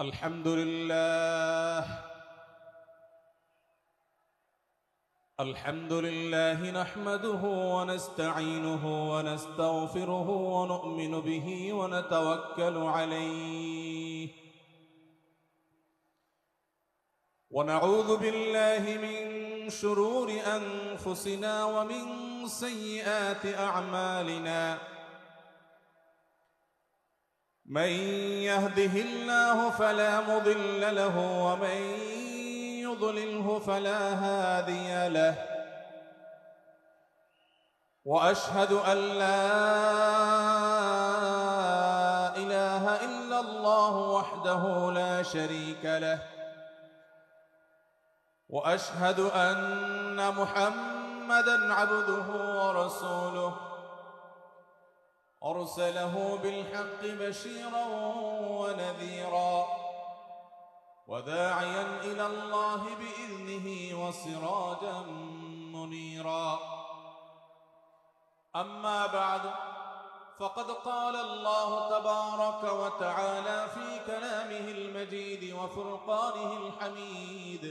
الحمد لله نحمده ونستعينه ونستغفره ونؤمن به ونتوكل عليه ونعوذ بالله من شرور أنفسنا ومن سيئات أعمالنا من يهده الله فلا مضل له ومن يضلله فلا هادي له وأشهد أن لا إله إلا الله وحده لا شريك له وأشهد أن محمدًا عبده ورسوله أرسله بالحق بشيرا ونذيرا وداعيا إلى الله بإذنه وسراجا منيرا أما بعد فقد قال الله تبارك وتعالى في كلامه المجيد وفرقانه الحميد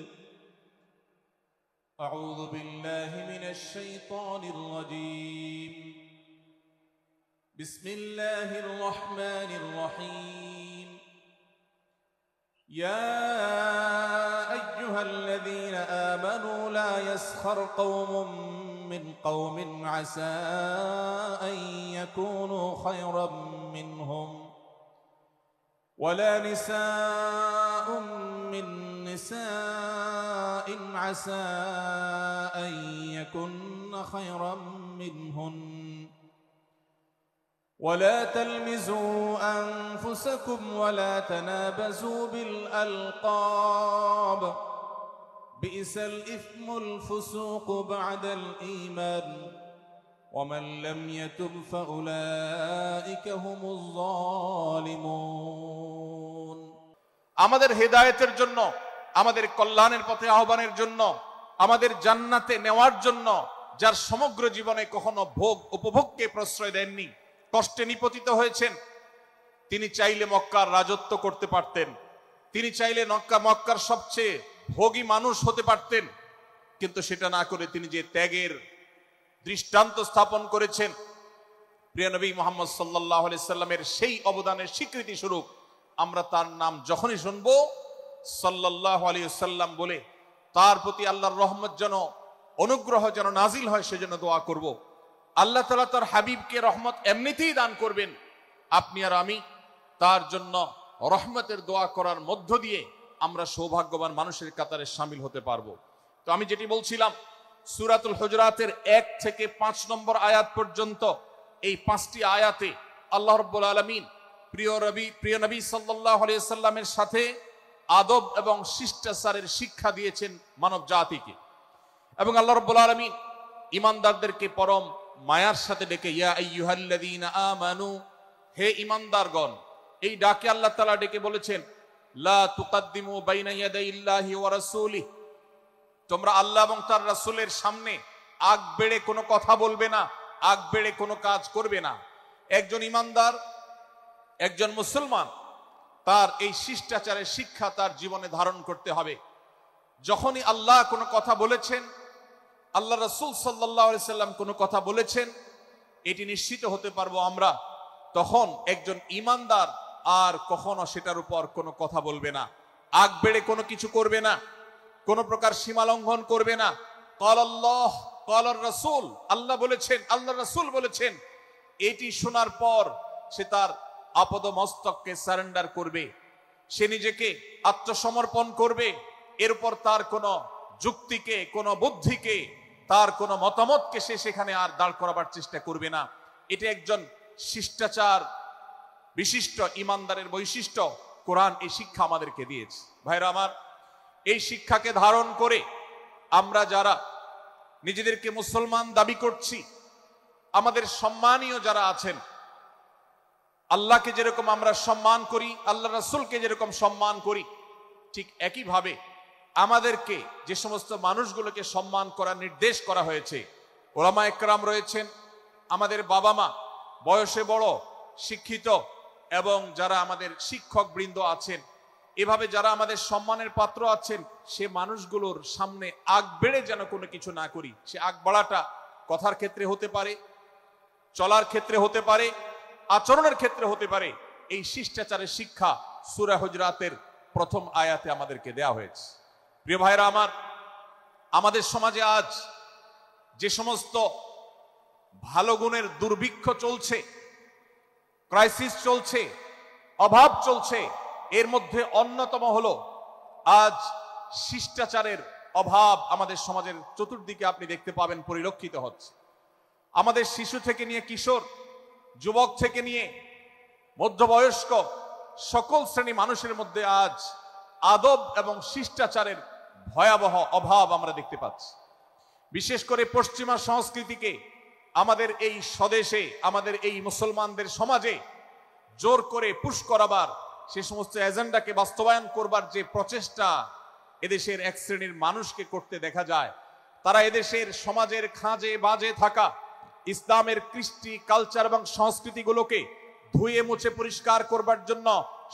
أعوذ بالله من الشيطان الرجيم بسم الله الرحمن الرحيم يا أيها الذين آمنوا لا يسخر قوم من قوم عسى أن يكونوا خيرا منهم ولا نساء من نساء عسى أن يكن خيرا منهن ولا تلمزوا أنفسكم ولا تنابزوا بالألقاب بئس الإثم الفسوق بعد الإيمان ومن لم يتب فأولئك هم الظالمون আমাদের হেদায়েতের জন্য, আমাদের কল্যাণের পথে আহ্বানের জন্য, আমাদের জান্নাতে নেওয়ার জন্য, যার সমগ্র জীবনে কখনো ভোগ উপভোগকে প্রশ্রয় দেননি, কষ্টে নিপতিত হয়েছেন, তিনি চাইলে মক্কার রাজত্ব করতে পারতেন, তিনি চাইলে মক্কার সবচেয়ে ভোগী মানুষ হতে পারতেন, কিন্তু সেটা না করে তিনি যে ত্যাগের দৃষ্টান্ত স্থাপন করেছেন, প্রিয় নবী মুহাম্মদ সাল্লাল্লাহু আলাইহি সাল্লামের সেই অবদানের স্বীকৃতি স্বরূপ আমরা তার নাম যখনই শুনবো সাল্লাল্লাহু আলাইহি সাল্লাম বলে তার প্রতি আল্লাহর রহমত যেন, অনুগ্রহ যেন নাজিল হয় সেজন্য দোয়া করব। আল্লাহ তাআলা তার হাবিবকে রহমত এমনিতেই দান করবেন, আপনি আর আমি তার জন্য রহমতের দোয়া করার মধ্য দিয়ে আমরা সৌভাগ্যবান মানুষের কাতারে শামিল হতে পারবো। তো আমি যেটি বলছিলাম, সূরাতুল হুজুরাতের 1 থেকে 5 নম্বর আয়াত পর্যন্ত এই 5টি আয়াতে আল্লাহ রাব্বুল আলামিন প্রিয় নবী সাল্লাল্লাহু আলাইহি সাল্লামের সাথে আদব এবং শিষ্টাচারের শিক্ষা দিয়েছেন মানব জাতিকে। এবং আল্লাহ রাব্বুল আলামিন ঈমানদারদেরকে পরম মায়ার সাথে ডেকে ইয়া আইয়ুহাল্লাযীনা আমানু, হে ঈমানদারগণ, এই ডাকে আল্লাহ তাআলা ডেকে বলেছেন লা তুকাদ্দিমু বাইনা ইয়াদাইল্লাহি ওয়া রাসূলিহি, তোমরা আল্লাহ এবং তার রাসূলের সামনে আগ বেড়ে কোনো কথা বলবে না, আগ বেড়ে কোনো কাজ করবে না। একজন ঈমানদার, একজন মুসলমান, তার এই শিষ্টাচারের শিক্ষা তার জীবনে ধারণ করতে হবে। যখনই আল্লাহ কোনো কথা বলেছেন, আল্লাহ রাসূল সাল্লাল্লাহু আলাইহি সাল্লাম কোনো কথা বলেছেন, এটি নিশ্চিত হতে পারবো আমরা, তখন একজন ঈমানদার আর কখনো সেটার উপর কোনো কথা বলবে না, আগ বেড়ে কোনো কিছু করবে না, কোনো প্রকার সীমা লঙ্ঘন করবে না। ক্বালাল্লাহ ক্বালার রাসূল, আল্লাহ বলেছেন, আল্লাহ রাসূল বলেছেন, এটি শোনার পর সে তার আপাদমস্তককে সারেন্ডার করবে, সে নিজেকে আত্মসমর্পণ করবে। এর উপর তার কোনো যুক্তিকে, কোনো বুদ্ধিকে, তার কোনো মতামতকে সে সেখানে আর দাঁড় করাবার চেষ্টা করবে না। এটা একজন শিষ্টাচার বিশিষ্ট ঈমানদারের বৈশিষ্ট্য। কোরআন এই শিক্ষা আমাদেরকে দিয়েছে। ভাইরা আমার, এই শিক্ষাকে ধারণ করে আমরা যারা নিজেদেরকে মুসলমান দাবি করছি, আমাদের সম্মানীয় যারা আছেন, আল্লাহকে যেরকম আমরা সম্মান করি, আল্লাহ রাসূলকে যেরকম সম্মান করি, ঠিক একইভাবে আমাদেরকে যে সমস্ত মানুষগুলোকে সম্মান করার নির্দেশ করা হয়েছে, ওলামা একরাম রয়েছেন, আমাদের বাবা মা, বয়সে বড়, শিক্ষিত এবং যারা আমাদের শিক্ষক বৃন্দ আছেন, এভাবে যারা আমাদের সম্মানের পাত্র আছেন সে মানুষগুলোর সামনে আগ বেড়ে যেন কোনো কিছু না করি। সে আগ বাড়াটা কথার ক্ষেত্রে হতে পারে, চলার ক্ষেত্রে হতে পারে, আচরণের ক্ষেত্রে হতে পারে। এই শিষ্টাচারের শিক্ষা সূরা হুজরাতের প্রথম আয়াতে আমাদেরকে দেয়া হয়েছে। প্রিয় ভাইরা আমার, আমাদের সমাজে আজ যে সমস্ত ভালো গুণের দুর্ভিক্ষ চলছে, ক্রাইসিস চলছে, অভাব চলছে, এর মধ্যে অন্যতম হলো আজ শিষ্টাচারের অভাব। আমাদের সমাজের চতুর্দিকে আপনি দেখতে পাবেন পরিলক্ষিত হচ্ছে। আমাদের শিশু থেকে নিয়ে কিশোর, যুবক থেকে নিয়ে মধ্যবয়স্ক সকল শ্রেণী মানুষের মধ্যে আজ আদব এবং শিষ্টাচারের ভয়াবহ অভাব আমরা দেখতে পাচ্ছি। বিশেষ করে পশ্চিমা সংস্কৃতিকে আমাদের এই স্বদেশে, আমাদের এই মুসলমানদের সমাজে জোর করে পুশ করাবার, সে সমস্ত এজেন্ডাকে বাস্তবায়ন করবার যে প্রচেষ্টা এদেশের এক শ্রেণীর মানুষকে করতে দেখা যায়, তারা এদেশের সমাজের খাঁজে বাজে থাকা ইসলামের কৃষ্টি, কালচার এবং সংস্কৃতিগুলোকে ধুয়ে মুছে পরিষ্কার করবার জন্য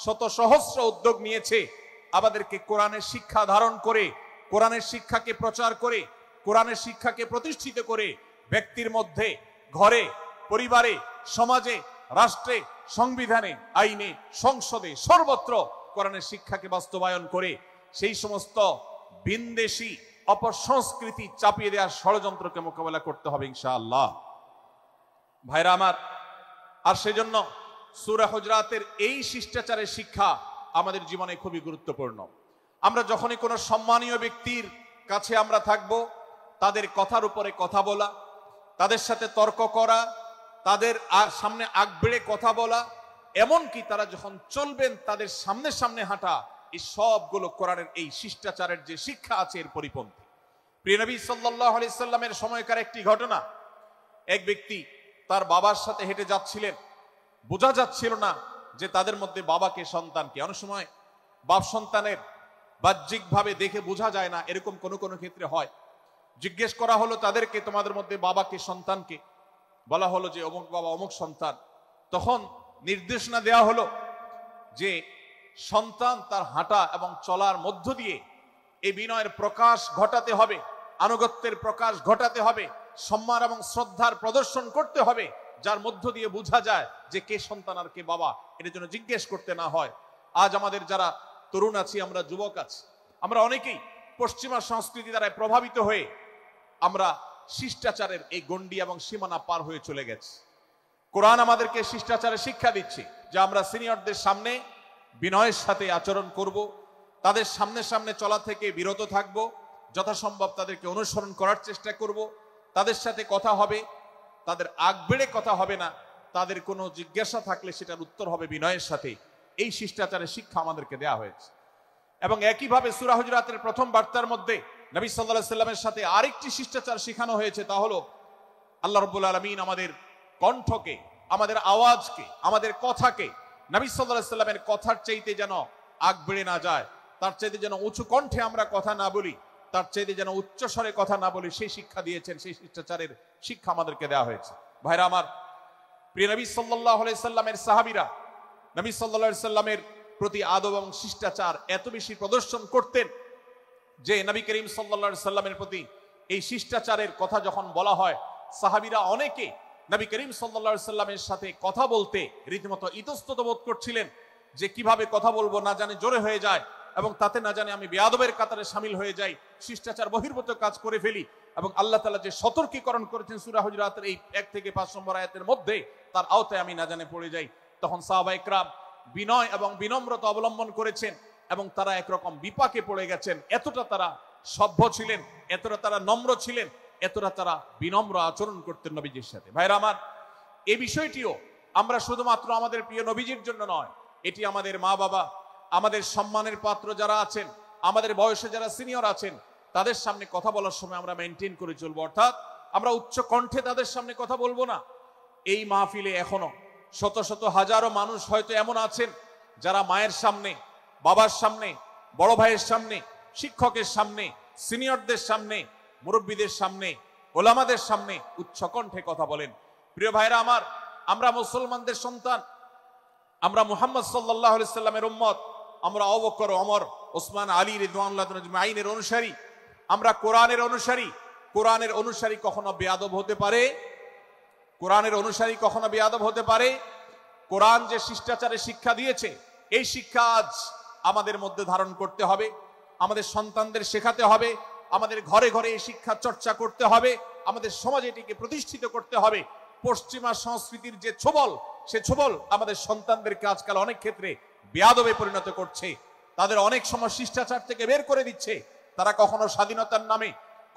শত সহস্র উদ্যোগ নিয়েছে। আমাদেরকে কোরআনের শিক্ষা ধারণ করে, কোরআনের শিক্ষাকে প্রচার করে, কোরআনের শিক্ষাকে প্রতিষ্ঠিত করে ব্যক্তির মধ্যে, ঘরে, পরিবারে, সমাজে, রাষ্ট্রে, সংবিধানে, আইনে, সংসদে, সর্বত্র কোরআনের শিক্ষাকে বাস্তবায়ন করে সেই সমস্ত বিন্দেশী অপসংস্কৃতি চাপিয়ে দেওয়ার ষড়যন্ত্রকে মোকাবেলা করতে হবে ইনশাআল্লাহ। ভাইরা আমার, আর সেজন্য সূরা হুজরাতের এই শিষ্টাচারের শিক্ষা আমাদের জীবনে খুবই গুরুত্বপূর্ণ। আমরা যখনই কোনো সম্মানীয় ব্যক্তির কাছে আমরা থাকব, তাদের কথার উপরে কথা বলা, তাদের সাথে তর্ক করা, তাদের সামনে আগ বেড়ে কথা বলা, এমনকি তারা যখন চলবেন তাদের সামনে সামনে হাঁটা, এই সবগুলো কোরআনের এই শিষ্টাচারের যে শিক্ষা আছে এর পরিপন্থী। প্রিয় নবী সাল্লাল্লাহু আলাইহি সাল্লামের সময়কার একটি ঘটনা, এক ব্যক্তি তার বাবার সাথে হেঁটে যাচ্ছিলেন, বোঝা যাচ্ছিল না যে তাদের মধ্যে বাবাকে সন্তানকে। অনেক সময় বাপ সন্তানের বাহ্যিকভাবে দেখে বোঝা যায় না, এরকম কোনো কোনো ক্ষেত্রে হয়। জিজ্ঞেস করা হলো তাদেরকে, তোমাদের মধ্যে বাবাকে সন্তানকে? বলা হলো যে অমুক বাবা, অমুক সন্তান। তখন নির্দেশনা দেওয়া হলো যে সন্তান তার হাঁটা এবং চলার মধ্য দিয়ে এই বিনয়ের প্রকাশ ঘটাতে হবে, আনুগত্যের প্রকাশ ঘটাতে হবে, সম্মান এবং শ্রদ্ধার প্রদর্শন করতে হবে, যার মধ্য দিয়ে বোঝা যায় যে কে সন্তান আর কে বাবা। এর জন্য জিজ্ঞেস করতে না হয়। আজ আমাদের যারা তরুণ আছি, আমরা যুবক আছি, আমরা অনেকেই পশ্চিমা সংস্কৃতি দ্বারা প্রভাবিত হয়ে আমরা শিষ্টাচারের এই গণ্ডি এবং সীমানা পার হয়ে চলে গেছি। কোরআন আমাদেরকে শিষ্টাচারের শিক্ষা দিচ্ছে যে আমরা সিনিয়রদের সামনে বিনয়ের সাথে আচরণ করব, তাদের সামনে সামনে চলা থেকে বিরত থাকব, যথাসম্ভব তাদেরকে অনুসরণ করার চেষ্টা করব, তাদের সাথে কথা হবে, তাদের আগ বেড়ে কথা হবে না, তাদের কোনো জিজ্ঞাসা থাকলে সেটার উত্তর হবে বিনয়ের সাথে। এই শিষ্টাচারের শিক্ষা আমাদেরকে দেওয়া হয়েছে। এবং একইভাবে সূরা হুজরাতের প্রথম বার্তার মধ্যে নবী সাল্লাল্লাহু আলাইহি সাল্লামের সাথে আরেকটি শিষ্টাচার শেখানো হয়েছে, তা হলো আল্লাহ রাব্বুল আলামিন আমাদের কণ্ঠকে, আমাদের আওয়াজকে, আমাদের কথাকে নবী সাল্লাল্লাহু আলাইহি সাল্লামের কথার চাইতে যেন আগ বেড়ে না যায়, তার চাইতে যেন উঁচু কণ্ঠে আমরা কথা না বলি, তার চাইতে যেন উচ্চ স্বরে কথা না বলি, সেই শিক্ষা দিয়েছেন। সেই শিষ্টাচারের শিক্ষা আমাদেরকে দেওয়া হয়েছে। ভাইরা আমার, প্রিয় নবী সাল্লাল্লাহু আলাইহি সাল্লামের সাহাবীরা নবী সাল্লাল্লাহু আলাইহি সাল্লামের প্রতি আদব এবং শিষ্টাচার এত বেশি প্রদর্শন করতেন যে নবী করিম সাল্লাল্লাহু আলাইহি সাল্লামের প্রতি এই শিষ্টাচারের কথা যখন বলা হয়, সাহাবীরা অনেকে নবী করিম সাল্লাল্লাহু আলাইহি সাল্লামের সাথে কথা বলতে রীতিমতো ইতস্তত বোধ করছিলেন যে কিভাবে কথা বলবো, না জানে জোরে হয়ে যায় এবং তাতে না জানে আমি বেয়াদবের কাতারে শামিল হয়ে যাই, শিষ্টাচার বহির্ভূত কাজ করে ফেলি। এবং আল্লাহ তাআলা যে সতর্কীকরণ করেছেন সূরা হুজরাতের এই 1 থেকে 5 নম্বর আয়াতের মধ্যে, তার আওতায় আমি না জানে পড়ে যাই। তখন সাহাবায়ে কেরাম বিনয় এবং বিনম্রতা অবলম্বন করেছেন এবং তারা একরকম বিপাকে পড়ে গেছেন। এতটা তারা সভ্য ছিলেন, এতটা তারা নম্র ছিলেন, এতটা তারা বিনম্র আচরণ করতেন নবীজির সাথে। ভাইরা আমার, এই বিষয়টিও আমরা শুধুমাত্র আমাদের প্রিয় নবীজির জন্য নয়, এটি আমাদের মা বাবা, আমাদের সম্মানের পাত্র যারা আছেন, আমাদের বয়সে যারা সিনিয়র আছেন, তাদের সামনে কথা বলার সময় আমরা মেনটেন করে চলবো। অর্থাৎ আমরা উচ্চ কণ্ঠে তাদের সামনে কথা বলবো না। এই মাহফিলে এখনো শত শত হাজারো মানুষ হয়তো এমন আছেন যারা মায়ের সামনে, বাবার সামনে, বড় ভাইয়ের সামনে, শিক্ষকের সামনে, সিনিয়রদের সামনে, মুরব্বীদের সামনে, ওলামাদের সামনে উচ্চ কণ্ঠে কথা বলেন। প্রিয় ভাইরা আমার, আমরা মুসলমানদের সন্তান, আমরা মুহাম্মদ সাল্লাল্লাহু আলাইহি সাল্লামের উম্মত, আমরা আবু বকর, ওমর, ওসমান, আলী রাদিয়াল্লাহু আজমাইনের অনুসারী, আমরা কোরআনের অনুসারী। কোরআনের অনুসারী কখনো বেয়াদব হতে পারে? কোরআনের অনুসারী কখনো বেয়াদব হতে পারে? কোরআন যে শিষ্টাচারের শিক্ষা দিয়েছে, এই শিক্ষা আজ আমাদের মধ্যে ধারণ করতে হবে, আমাদের সন্তানদের শেখাতে হবে, আমাদের ঘরে ঘরে এই শিক্ষা চর্চা করতে হবে, আমাদের সমাজে এটিকে প্রতিষ্ঠিত করতে হবে। পশ্চিমা সংস্কৃতির যে ছোবল, সে ছোবল আমাদের সন্তানদেরকে আজকাল অনেক ক্ষেত্রে বেয়াদবে পরিণত করছে, তাদের অনেক সময় শিষ্টাচার থেকে বের করে দিচ্ছে। তারা কখনো স্বাধীনতার নামে,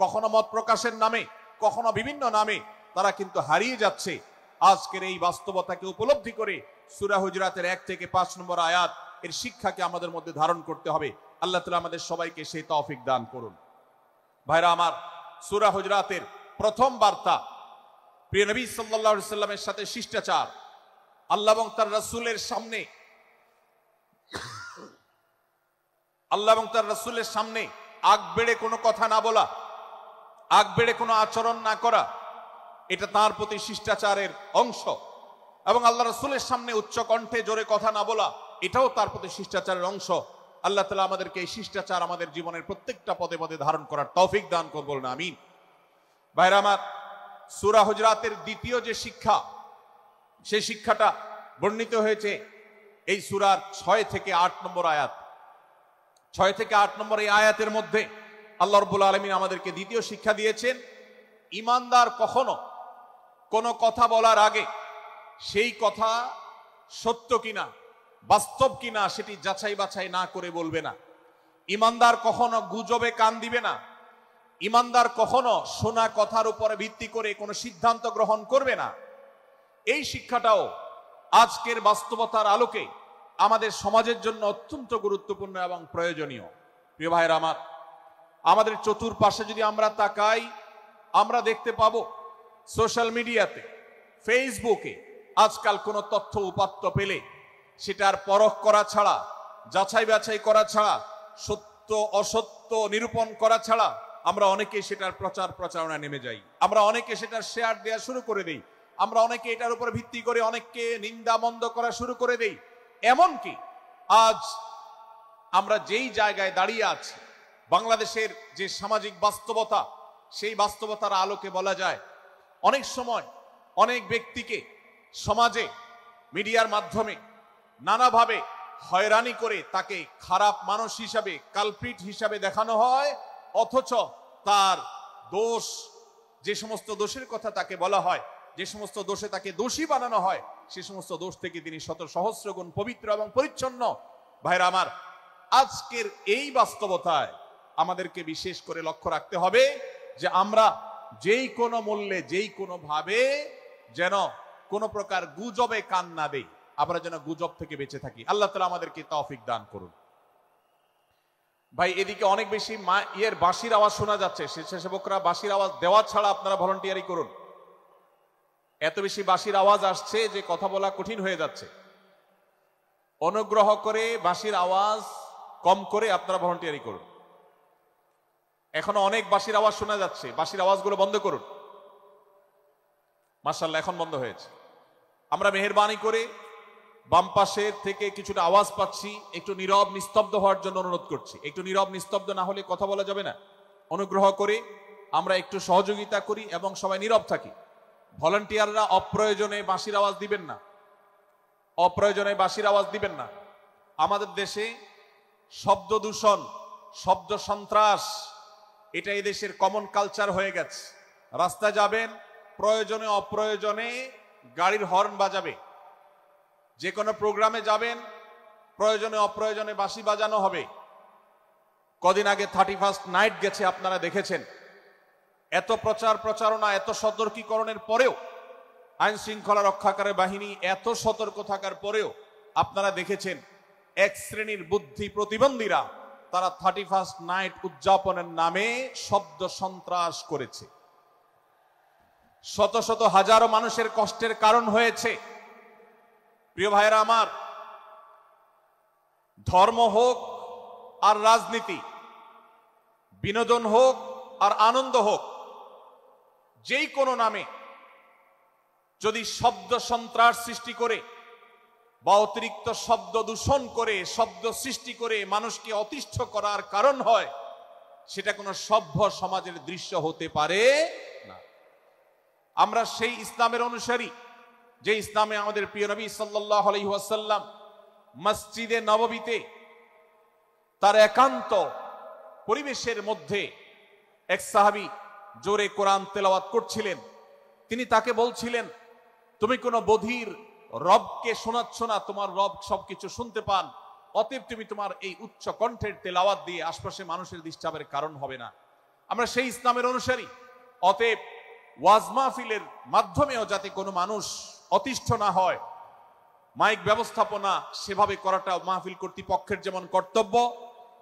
কখনো মত প্রকাশের নামে, কখনো বিভিন্ন নামে তারা কিন্তু হারিয়ে যাচ্ছে। আজকের এই বাস্তবতাকে উপলব্ধি করে সূরা হুজরাতের 1 থেকে 5 নম্বর আয়াত এর শিক্ষাকে আমাদের মধ্যে ধারণ করতে হবে। আল্লাহ তাআলা আমাদের সবাইকে সেই তৌফিক দান করুন। ভাইরা আমার, সূরা হুজরাতের প্রথম বার্তা প্রিয় নবী সাল্লাল্লাহু আলাইহি সাল্লামের সাথে শিষ্টাচার। আল্লাহ এবং তার রাসূলের সামনে, আল্লাহ এবং তার রাসূলের সামনে আগ বেড়ে কোনো কথা না বলা, আগ বেড়ে কোনো আচরণ না করা, এটা তার প্রতি শিষ্টাচারের অংশ। এবং আল্লাহ রাসূলের সামনে উচ্চ কণ্ঠে জোরে কথা না বলা, এটাও তার প্রতি শিষ্টাচারের অংশ। আল্লাহ তাআলা আমাদেরকে এই শিষ্টাচার আমাদের জীবনের প্রত্যেকটা পদে পদে ধারণ করার তৌফিক দান করুন, বলুন আমিন। ভাইরা আমার, সূরা হুজরাতের দ্বিতীয় যে শিক্ষা, সেই শিক্ষাটা বর্ণিত হয়েছে এই সূরার 6 থেকে 8 নম্বর আয়াত। 6 থেকে 8 নম্বর এই আয়াতের মধ্যে আল্লাহ রাব্বুল আলামিন আমাদেরকে দ্বিতীয় শিক্ষা দিয়েছেন, ঈমানদার কখনো কোনো কথা বলার আগে সেই কথা সত্য কিনা, বাস্তব কিনা সেটি যাচাই বাছাই না করে বলবে না। ঈমানদার কখনো গুজবে কান দিবে না। ঈমানদার কখনো শোনা কথার উপরে ভিত্তি করে কোনো সিদ্ধান্ত গ্রহণ করবে না। এই শিক্ষাটাও আজকের বাস্তবতার আলোকে আমাদের সমাজের জন্য অত্যন্ত গুরুত্বপূর্ণ এবং প্রয়োজনীয়। প্রিয় ভাইরা আমার, আমাদের চতুর্পাশে যদি আমরা তাকাই, আমরা দেখতে পাবো সোশ্যাল মিডিয়াতে, ফেসবুকে আজকাল কোনো তথ্য উপাত্ত পেলে সেটার পরখ করা ছাড়া, যাচাই বাছাই করা ছাড়া, সত্য অসত্য নিরূপণ করা ছাড়া আমরা অনেকে সেটার প্রচার প্রচারণায় নেমে যাই। আমরা অনেকে সেটার শেয়ার দেওয়া শুরু করে দেই। আমরা অনেকে এটার উপর ভিত্তি করে অনেককে নিন্দা মন্দ করা শুরু করে দেই। এমনকি আজ আমরা যেই জায়গায় দাঁড়িয়ে আছি, বাংলাদেশের যে সামাজিক বাস্তবতা, সেই বাস্তবতার আলোকে বলা যায় অনেক সময় অনেক ব্যক্তিকে সমাজে মিডিয়ার মাধ্যমে নানাভাবে হয়রানি করে তাকে খারাপ মানুষ হিসাবে, কালপ্রিট হিসাবে দেখানো হয়, অথচ তার দোষ, যে সমস্ত দোষের কথা তাকে বলা হয়, যে সমস্ত দোষে তাকে দোষী বানানো হয়, সে সমস্ত দোষ থেকে তিনি শত সহস্র গুণ পবিত্র এবং পরিচ্ছন্ন। ভাইরা আমার, আজকের এই বাস্তবতায় আমাদেরকে বিশেষ করে লক্ষ্য রাখতে হবে যে আমরা যেই কোনো মূল্যে, যেই কোনো ভাবে যেন কোনো প্রকার গুজবে কান না দেই, আমরা যেন গুজব থেকে বেঁচে থাকি। আল্লাহ তাআলা আমাদেরকে তৌফিক দান করুন। ভাই, এদিকে অনেক বেশি বাঁশির আওয়াজ শোনা যাচ্ছে। স্বেচ্ছাসেবকরা বাঁশির আওয়াজ দেওয়া ছাড়া আপনারা ভলান্টিয়ারি করুন। এত বেশি বাঁশির আওয়াজ আসছে যে কথা বলা কঠিন হয়ে যাচ্ছে। অনুগ্রহ করে বাঁশির আওয়াজ কম করে আপনারা ভলান্টিয়ারি করুন। এখনো অনেক বাঁশির আওয়াজ শোনা যাচ্ছে, বাঁশির আওয়াজগুলো বন্ধ করুন। মাশাআল্লাহ, এখন বন্ধ হয়েছে। আমরা মেহেরবানি করে বাম পাশের থেকে কিছুটা আওয়াজ পাচ্ছি, একটু নীরব নিস্তব্ধ হওয়ার জন্য অনুরোধ করছি। একটু নীরব নিস্তব্ধ না হলে কথা বলা যাবে না। অনুগ্রহ করে আমরা একটু সহযোগিতা করি এবং সবাই নীরব থাকি। ভলান্টিয়াররা অপ্রয়োজনে বাঁশির আওয়াজ দিবেন না, অপ্রয়োজনে বাঁশির আওয়াজ দিবেন না। আমাদের দেশে শব্দ দূষণ, শব্দ সন্ত্রাস, এটা এই দেশের কমন কালচার হয়ে গেছে। রাস্তায় যাবেন, প্রয়োজনে অপ্রয়োজনে গাড়ির হর্ন বাজাবে। যে কোনো প্রোগ্রামে যাবেন, প্রয়োজনে অপ্রয়োজনে বাঁশি বাজানো হবে। কদিন আগে 31st নাইট গেছে, আপনারা দেখেছেন। এত প্রচার প্রচারণা, এত সতর্কীকরণের পরেও, আইন শৃঙ্খলা রক্ষাকারী বাহিনী এত সতর্ক থাকার পরেও আপনারা দেখেছেন এক শ্রেণীর বুদ্ধি প্রতিবন্ধীরা তারা 31st নাইট উদযাপনের নামে শব্দ সন্ত্রাস করেছে। শত শত হাজারো মানুষের কষ্টের কারণ হয়েছে। প্রিয় ভাইরা আমার, ধর্ম হোক আর রাজনীতি, বিনোদন হোক আর আনন্দ হোক, যেই কোনো নামে যদি শব্দ সন্ত্রাস সৃষ্টি করে বা অতিরিক্ত শব্দ দূষণ করে, শব্দ সৃষ্টি করে মানুষকে অতিষ্ঠ করার কারণ হয়, সেটা কোনো সভ্য সমাজের দৃশ্য হতে পারে না। আমরা সেই ইসলামের অনুসারী যে ইসলামে আমাদের প্রিয় নবী সাল্লাল্লাহু আলাইহি ওয়াসাল্লাম মসজিদে নববীতে তার একান্ত পরিবেশের মধ্যে এক সাহাবী জোরে কোরআন তেলাওয়াত করছিলেন। তিনি তাকে বলছিলেন, তুমি কোনো বধির রবকে শোনাচ্ছ না, তোমার রব সবকিছু শুনতে পান, অতএব তুমি তোমার এই উচ্চ কণ্ঠের তেলাওয়াত দিয়ে আশপাশে মানুষের ডিস্টার্বের কারণ হবে না। আমরা সেই ইসলামের অনুসারী, অতএব ওয়াজ মাহফিলের মাধ্যমেও যাতে কোনো মানুষ অতিষ্ঠ না হয়, মাইক ব্যবস্থাপনা সেভাবে করাটা মাহফিল কর্তৃপক্ষের যেমন কর্তব্য,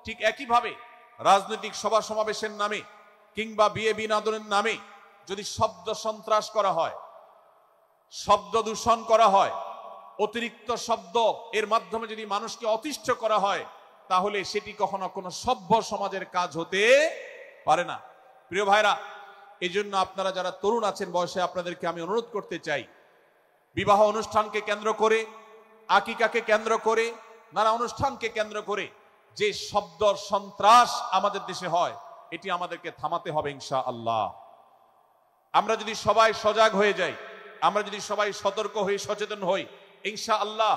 ঠিক একইভাবে রাজনৈতিক সভা সমাবেশের নামে কিংবা বিয়ে বিনোদনের নামে যদি শব্দ সন্ত্রাস করা হয়, শব্দ দূষণ করা হয়, অতিরিক্ত শব্দ এর মাধ্যমে যদি মানুষকে অতিষ্ঠ করা হয়, তাহলে সেটি কখনো কোনো সভ্য সমাজের কাজ হতে পারে না। প্রিয় ভাইরা, এই জন্য আপনারা যারা তরুণ আছেন বয়সে, আপনাদেরকে আমি অনুরোধ করতে চাই, বিবাহ অনুষ্ঠানকে কেন্দ্র করে, আকিকাকে কেন্দ্র করে, নানা অনুষ্ঠানকে কেন্দ্র করে যে শব্দ সন্ত্রাস আমাদের দেশে হয়, এটি আমাদেরকে থামাতে হবে ইনশাআল্লাহ। আমরা যদি সবাই সজাগ হয়ে যাই, আমরা যদি সবাই সতর্ক হই, সচেতন হই, ইনশাআল্লাহ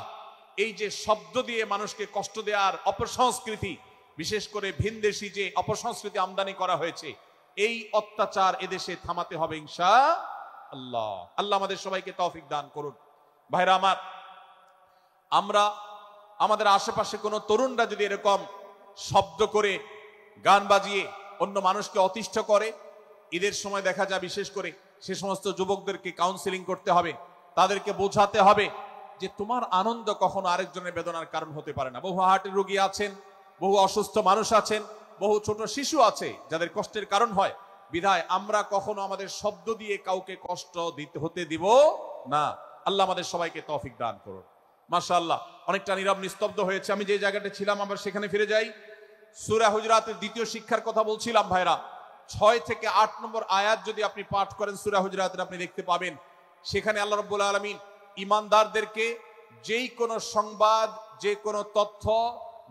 এই যে শব্দ দিয়ে মানুষকে কষ্ট দেওয়ার অপসংস্কৃতি, বিশেষ করে ভিনদেশি যে অপসংস্কৃতি আমদানি করা হয়েছে, এই অত্যাচার এদেশে থামাতে হবে ইনশাআল্লাহ। আল্লাহ আমাদের সবাইকে তৌফিক দান করুন। ভাইরা আমার, আমরা আমাদের আশেপাশে কোনো তরুণরা যদি এরকম শব্দ করে, গান বাজিয়ে অন্য মানুষকে অতিষ্ঠ করে, ঈদের সময় দেখা যায় বিশেষ করে সে সমস্ত যুবকদেরকে কাউন্সিলিং করতে হবে, তাদেরকে বোঝাতে হবে যে তোমার আনন্দ কখনো আরেকজনের বেদনার কারণ হতে পারে না। বহু হার্টের রোগী আছেন, বহু অসুস্থ মানুষ আছেন, বহু ছোট শিশু আছে যাদের কষ্টের কারণ হয়। বিধায় আমরা কখনো আমাদের শব্দ দিয়ে কাউকে কষ্ট হতে দিব না। আল্লাহ আমাদের সবাইকে তৌফিক দান করুন। মাশাআল্লাহ, অনেকটা নীরব নিস্তব্ধ হয়েছে। আমি যে জায়গাটা ছিলাম আবার সেখানে ফিরে যাই। সূরা হুজুরাতের দ্বিতীয় শিক্ষার কথা বলছিলাম ভাইরা। 6 থেকে 8 নম্বর আয়াত যদি আপনি পাঠ করেন সূরা হুজুরাতের, আপনি দেখতে পাবেন সেখানে আল্লাহ রাব্বুল আলামিন ঈমানদারদেরকে যেই কোনো সংবাদ, যে কোনো তথ্য,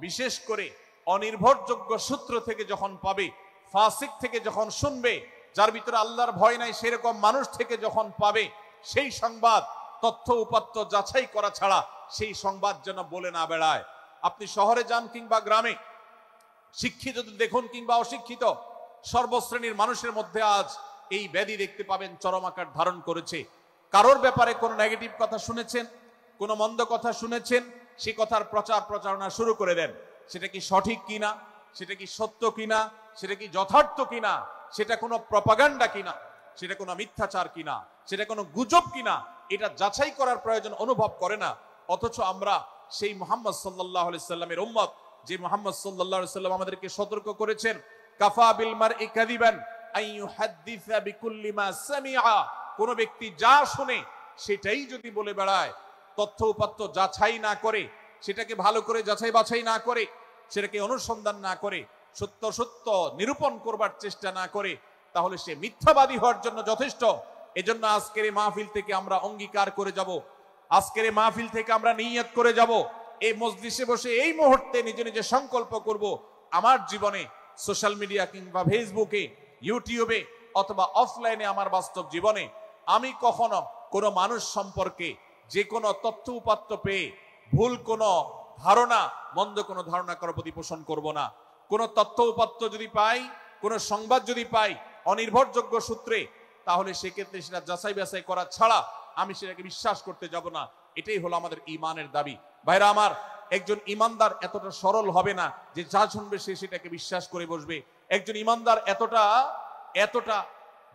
বিশেষ করে অনির্ভরযোগ্য সূত্র থেকে যখন পাবে, ফাসিক থেকে যখন শুনবে, যার ভিতরে আল্লাহর ভয় নাই সেরকম মানুষ থেকে যখন পাবে, সেই সংবাদ তথ্য উপাত্ত যাচাই করা ছাড়া সেই সংবাদ যেন বলে না বেড়ায়। আপনি শহরে যান কিংবা গ্রামে, শিক্ষিত দেখুন কিংবা অশিক্ষিত, সর্বশ্রেণীর মানুষের মধ্যে আজ এই ব্যাধি দেখতে পাবেন চরম আকার ধারণ করেছে। কারোর ব্যাপারে কোনো নেগেটিভ কথা শুনেছেন, কোনো মন্দ কথা শুনেছেন, সে কথার প্রচার প্রচারণা শুরু করে দেন। সেটা কি সঠিক কিনা, সেটা কি সত্য কিনা, সেটা কি যথার্থ কিনা, সেটা কোনো প্রপাগান্ডা কিনা, সেটা কোনো মিথ্যাচার কিনা, সেটা কোনো গুজব কিনা, এটা যাচাই করার প্রয়োজন অনুভব করে না। অথচ আমরা সেই মুহাম্মদ সাল্লাল্লাহু আলাইহি সাল্লামের উম্মত, যে মুহাম্মদ সাল্লাল্লাহু আলাইহি সাল্লাম আমাদেরকে সতর্ক করেছেন, কাফা বিল মারই কাযিবান আন ইউহাদ্দিসা বিকুল্লি মা সামিআ, কোন ব্যক্তি যা শুনে সেটাই যদি বলে বেড়ায়, তথ্য উপাত্ত যাচাই না করে, সেটাকে ভালো করে যাচাই বাছাই না করে, সেটাকে অনুসন্ধান না করে, সত্য সত্য নিরূপণ করবার চেষ্টা না করে, তাহলে সে মিথ্যাবাদী হওয়ার জন্য যথেষ্ট। এজন্য আজকের এই মাহফিল থেকে আমরা অঙ্গীকার করে যাব, আজকের এই মাহফিল থেকে আমরা নিয়ত করে যাব, এই মজলিসে বসে এই মুহূর্তে নিজে নিজে সংকল্প করব, আমার জীবনে সোশ্যাল মিডিয়া কিংবা ফেসবুকে, ইউটিউবে অথবা অফলাইনে আমার বাস্তব জীবনে আমি কখনো কোনো মানুষ সম্পর্কে যে কোনো তথ্য উপাত্ত পেয়ে ভুল কোনো ধারণা, মন্দ কোনো ধারণা করার প্রতি পোষণ করব না। কোনো তথ্য উপাত্ত যদি পাই, কোনো সংবাদ যদি পাই অনির্ভরযোগ্য সূত্রে, তাহলে সেক্ষেত্রে সেটা যাচাই বাছাই করা ছাড়া আমি সেটাকে বিশ্বাস করতে যাব না। এটাই হলো আমাদের ঈমানের দাবি। ভাইরা আমার, একজন ঈমানদার এতটা সরল হবে না যে যা শুনবে সে সেটাকে বিশ্বাস করে বসবে। একজন ঈমানদার এতটা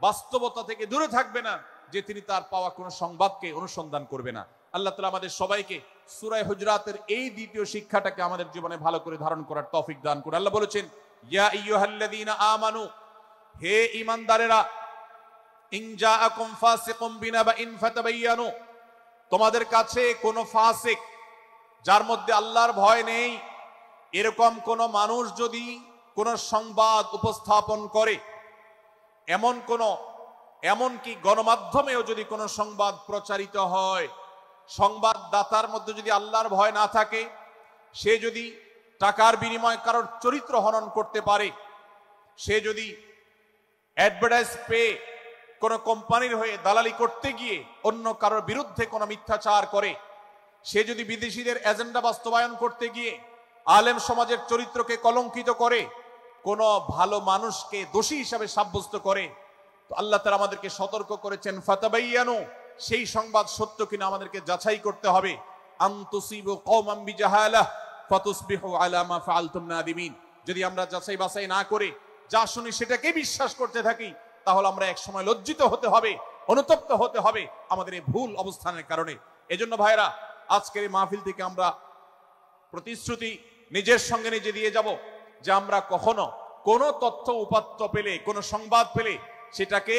বাস্তবতা থেকে দূরে থাকবে না যে তিনি তার পাওয়া কোনো সংবাদকে অনুসন্ধান করবে না। আল্লাহ তাআলা আমাদের সবাইকে সূরা হুজুরাতের এই দ্বিতীয় শিক্ষাটাকে আমাদের জীবনে ভালো করে ধারণ করার তৌফিক দান করুন। আল্লাহ বলেছেন, ইয়া আইয়ুহাল্লাযীনা আমানু, হে ঈমানদারেরা, ইন জাআকুম ফাসিকুম বিনাবাইন ফাতাবায়ানু, তোমাদের কাছে কোন ফাসিক, যার মধ্যে আল্লাহর ভয় নেই, এরকম কোন মানুষ যদি কোন সংবাদ উপস্থাপন করে, এমনকি গণমাধ্যমেও যদি কোনো সংবাদ প্রচারিত হয়, সংবাদদাতার মধ্যে যদি আল্লাহর ভয় না থাকে, সে যদি টাকার বিনিময়ে কারোর চরিত্র হনন করতে পারে, সে যদি অ্যাডভার্টাইজ পেয়ে কোনো কোম্পানির হয়ে দালালি করতে গিয়ে অন্য কারোর বিরুদ্ধে কোনো মিথ্যাচার করে, সে যদি বিদেশিদের এজেন্ডা বাস্তবায়ন করতে গিয়ে আলেম সমাজের চরিত্রকে কলঙ্কিত করে, কোনো ভালো মানুষকে দোষী হিসাবে সাব্যস্ত করে, তো আল্লাহ তাআলা আমাদেরকে সতর্ক করেছেন ফাতাবাইয়ানু, সেই সংবাদ সত্য কিনা আমাদেরকে যাচাই করতে হবে। আনতুসিবু কওমান বিজাহালাহ ফাতুসবিহু আলা মা ফাআলতুম নাদিমিন। যদি আমরা যাচাই বাছাই না করে যা শুনি সেটাকে বিশ্বাস করতে থাকি, তাহলে আমরা এক সময় লজ্জিত হতে হবে, অনুতপ্ত হতে হবে আমাদের এই ভুল অবস্থানের কারণে। এজন্য ভাইরা, আজকের এই মাহফিল থেকে আমরা প্রতিশ্রুতি নিজের সঙ্গে নিজে দিয়ে যাব যে আমরা কখনো কোনো তথ্য উপাত্ত পেলে, কোনো সংবাদ পেলে, সেটাকে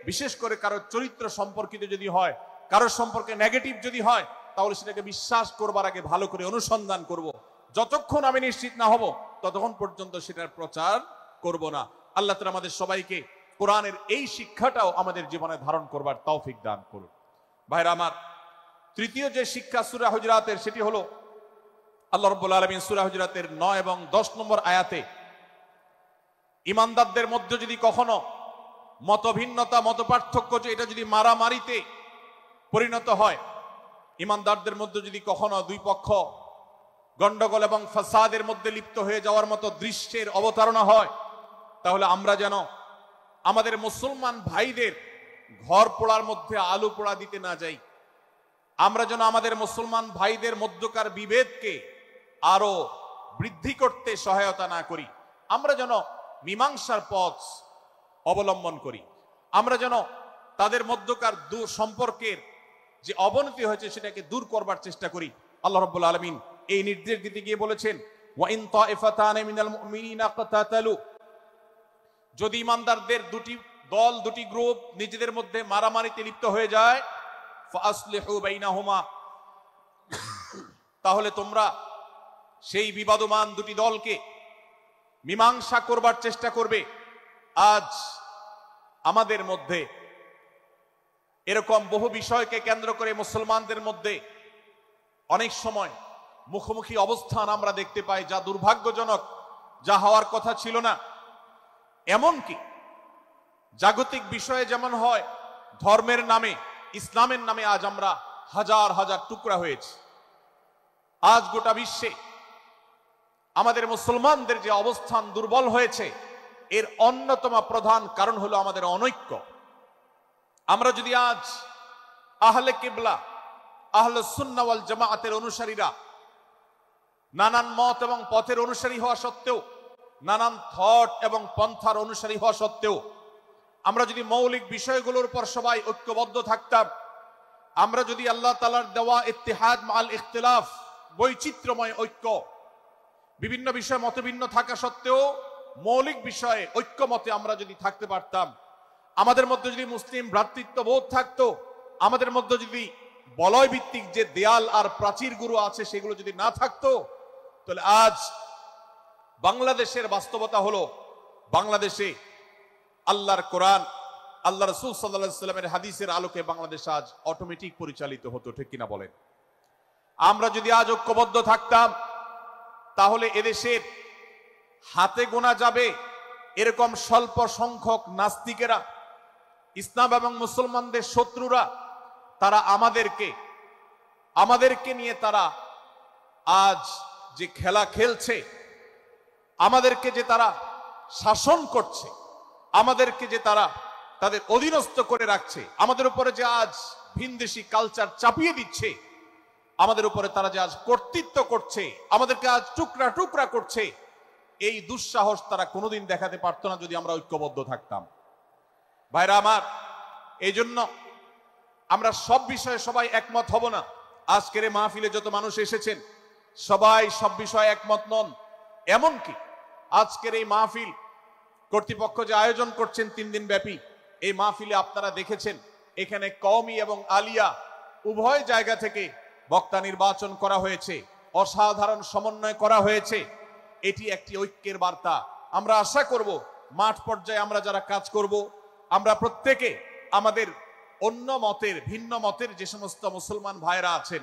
বিশেষ করে কারোর চরিত্র সম্পর্কিত যদি হয়, কারোর সম্পর্কে নেগেটিভ যদি হয়, তাহলে সেটাকে বিশ্বাস করবার আগে ভালো করে অনুসন্ধান করব। যতক্ষণ আমি নিশ্চিত না হব ততক্ষণ পর্যন্ত সেটার প্রচার করব না। আল্লাহ তাআলা আমাদের সবাইকে কোরআনের এই শিক্ষাটাও আমাদের জীবনে ধারণ করবার তৌফিক দান করুন। ভাইরা আমার, তৃতীয় যে শিক্ষা সূরা হুজুরাতের, সেটি হলো আল্লাহ রাব্বুল আলামিন সূরা হুজুরাতের 9 এবং 10 নম্বর আয়াতে ইমানদারদের মধ্যে যদি কখনো মতভিন্নতা, মতপার্থক্য, যে এটা যদি মারামারিতে পরিণত হয়, ইমানদারদের মধ্যে যদি কখনো দুই পক্ষ গন্ডগোল এবং ফাসাদের মধ্যে লিপ্ত হয়ে যাওয়ার মতো দৃশ্যের অবতারণা হয়, তাহলে আমরা যেন আমাদের মুসলমান ভাইদের ঘর পোড়ার মধ্যে আলু পোড়া দিতে না যাই। আমরা যেন আমাদের মুসলমান ভাইদের মধ্যকার বিভেদকে আরো বৃদ্ধি করতে সহায়তা না করি। আমরা যেন মীমাংসার পথ অবলম্বন করি। আমরা যেন তাদের মধ্যকার সম্পর্কের যে অবনতি হয়েছে সেটাকে দূর করবার চেষ্টা করি। আল্লাহ রাব্বুল আলামিন এই নির্দেশ দিতে গিয়ে বলেছেন, ওয়া ইন তাইফাতানি মিনাল মুমিনিনা ইকতাতালু, যদি ইমানদারদের দুটি দল, দুটি গ্রুপ নিজেদের মধ্যে মারামারিতে লিপ্ত হয়ে যায়, ফাসলিহু বাইনাহুমা, তাহলে তোমরা সেই বিবাদমান দুটি দলকে মীমাংসা করবার চেষ্টা করবে। আজ আমাদের মধ্যে এরকম বহু বিষয়কে কেন্দ্র করে মুসলমানদের মধ্যে অনেক সময় মুখোমুখি অবস্থান আমরা দেখতে পাই, যা দুর্ভাগ্যজনক, যা হওয়ার কথা ছিল না। এমনকি জাগতিক বিষয়ে যেমন হয়, ধর্মের নামে, ইসলামের নামে আজ আমরা হাজার হাজার টুকরা হয়েছি। আজ গোটা বিশ্বে আমাদের মুসলমানদের যে অবস্থান দুর্বল হয়েছে, এর অন্যতম প্রধান কারণ হলো আমাদের অনৈক্য। আমরা যদি আজ আহলে কিবলা, আহলে সুন্নাহ ওয়াল জামাআতের অনুসারীরা নানান মত এবং পথের অনুসারী হওয়া সত্ত্বেও, নানান থট এবং পন্থার অনুসারী হওয়া সত্ত্বেও, আমরা যদি মৌলিক বিষয়গুলোর উপর সবাই ঐক্যবদ্ধ থাকতাম, আমরা যদি আল্লাহ তাআলার দেওয়া ইত্তিহাদ মাল ইখতিলাফ, বৈচিত্র্যময় ঐক্য, বিভিন্ন বিষয়ে মতভিন্ন থাকা সত্ত্বেও মৌলিক বিষয়ে ঐক্যমতে আমরা যদি থাকতে পারতাম, আমাদের মধ্যে যদি মুসলিম ভ্রাতৃত্ববোধ থাকতো, আমাদের মধ্যে যদি বলয় ভিত্তিক যে দেয়াল আর প্রাচীরগুলো আছে সেগুলো যদি না থাকতো, তাহলে আজ বাংলাদেশের বাস্তবতা হলো, বাংলাদেশে আল্লাহর কোরআন, আল্লাহ রাসূল সাল্লাল্লাহু আলাইহি ওয়াসাল্লামের হাদিসের আলোকে বাংলাদেশ আজ অটোমেটিক পরিচালিত হতো, ঠিক কিনা বলেন? আমরা যদি আজ ঐক্যবদ্ধ থাকতাম, তাহলে এদেশের হাতে গোনা যাবে এরকম স্বল্প সংখ্যক নাস্তিকেরা, ইসলাম এবং মুসলমানদের শত্রুরা, তারা আমাদেরকে নিয়ে তারা আজ যে খেলা খেলছে, আমাদেরকে যে তারা শাসন করছে, আমাদেরকে যে তারা তাদের অধীনস্থ করে রাখছে, আমাদের উপরে যে আজ ভিনদেশি কালচার চাপিয়ে দিচ্ছে, আমাদের উপরে তারা যে আজ কর্তৃত্ব করছে, আমাদেরকে আজ টুকরা টুকরা করছে, এই দুঃসাহস তারা কোনোদিন দেখাতে পারতো না যদি আমরা ঐক্যবদ্ধ থাকতাম। ভাইরা আমার, এই জন্য আমরা সব বিষয়ে সবাই একমত হব না। আজকের এই মাহফিলে যত মানুষ এসেছেন সবাই সব বিষয়ে একমত নন। এমনকি আজকের এই মাহফিল কর্তৃপক্ষ যে আয়োজন করছেন 3 দিন ব্যাপী, এই মাহফিলে আপনারা দেখেছেন এখানে কওমি এবং আলিয়া উভয় জায়গা থেকে বক্তা নির্বাচন করা হয়েছে, অসাধারণ সমন্বয় করা হয়েছে। এটি একটি ঐক্যের বার্তা। আমরা আশা করব মাঠ পর্যায়ে আমরা যারা কাজ করব, আমরা প্রত্যেকে আমাদের অন্য মতের ভিন্ন মতের যে সমস্ত মুসলমান ভাইরা আছেন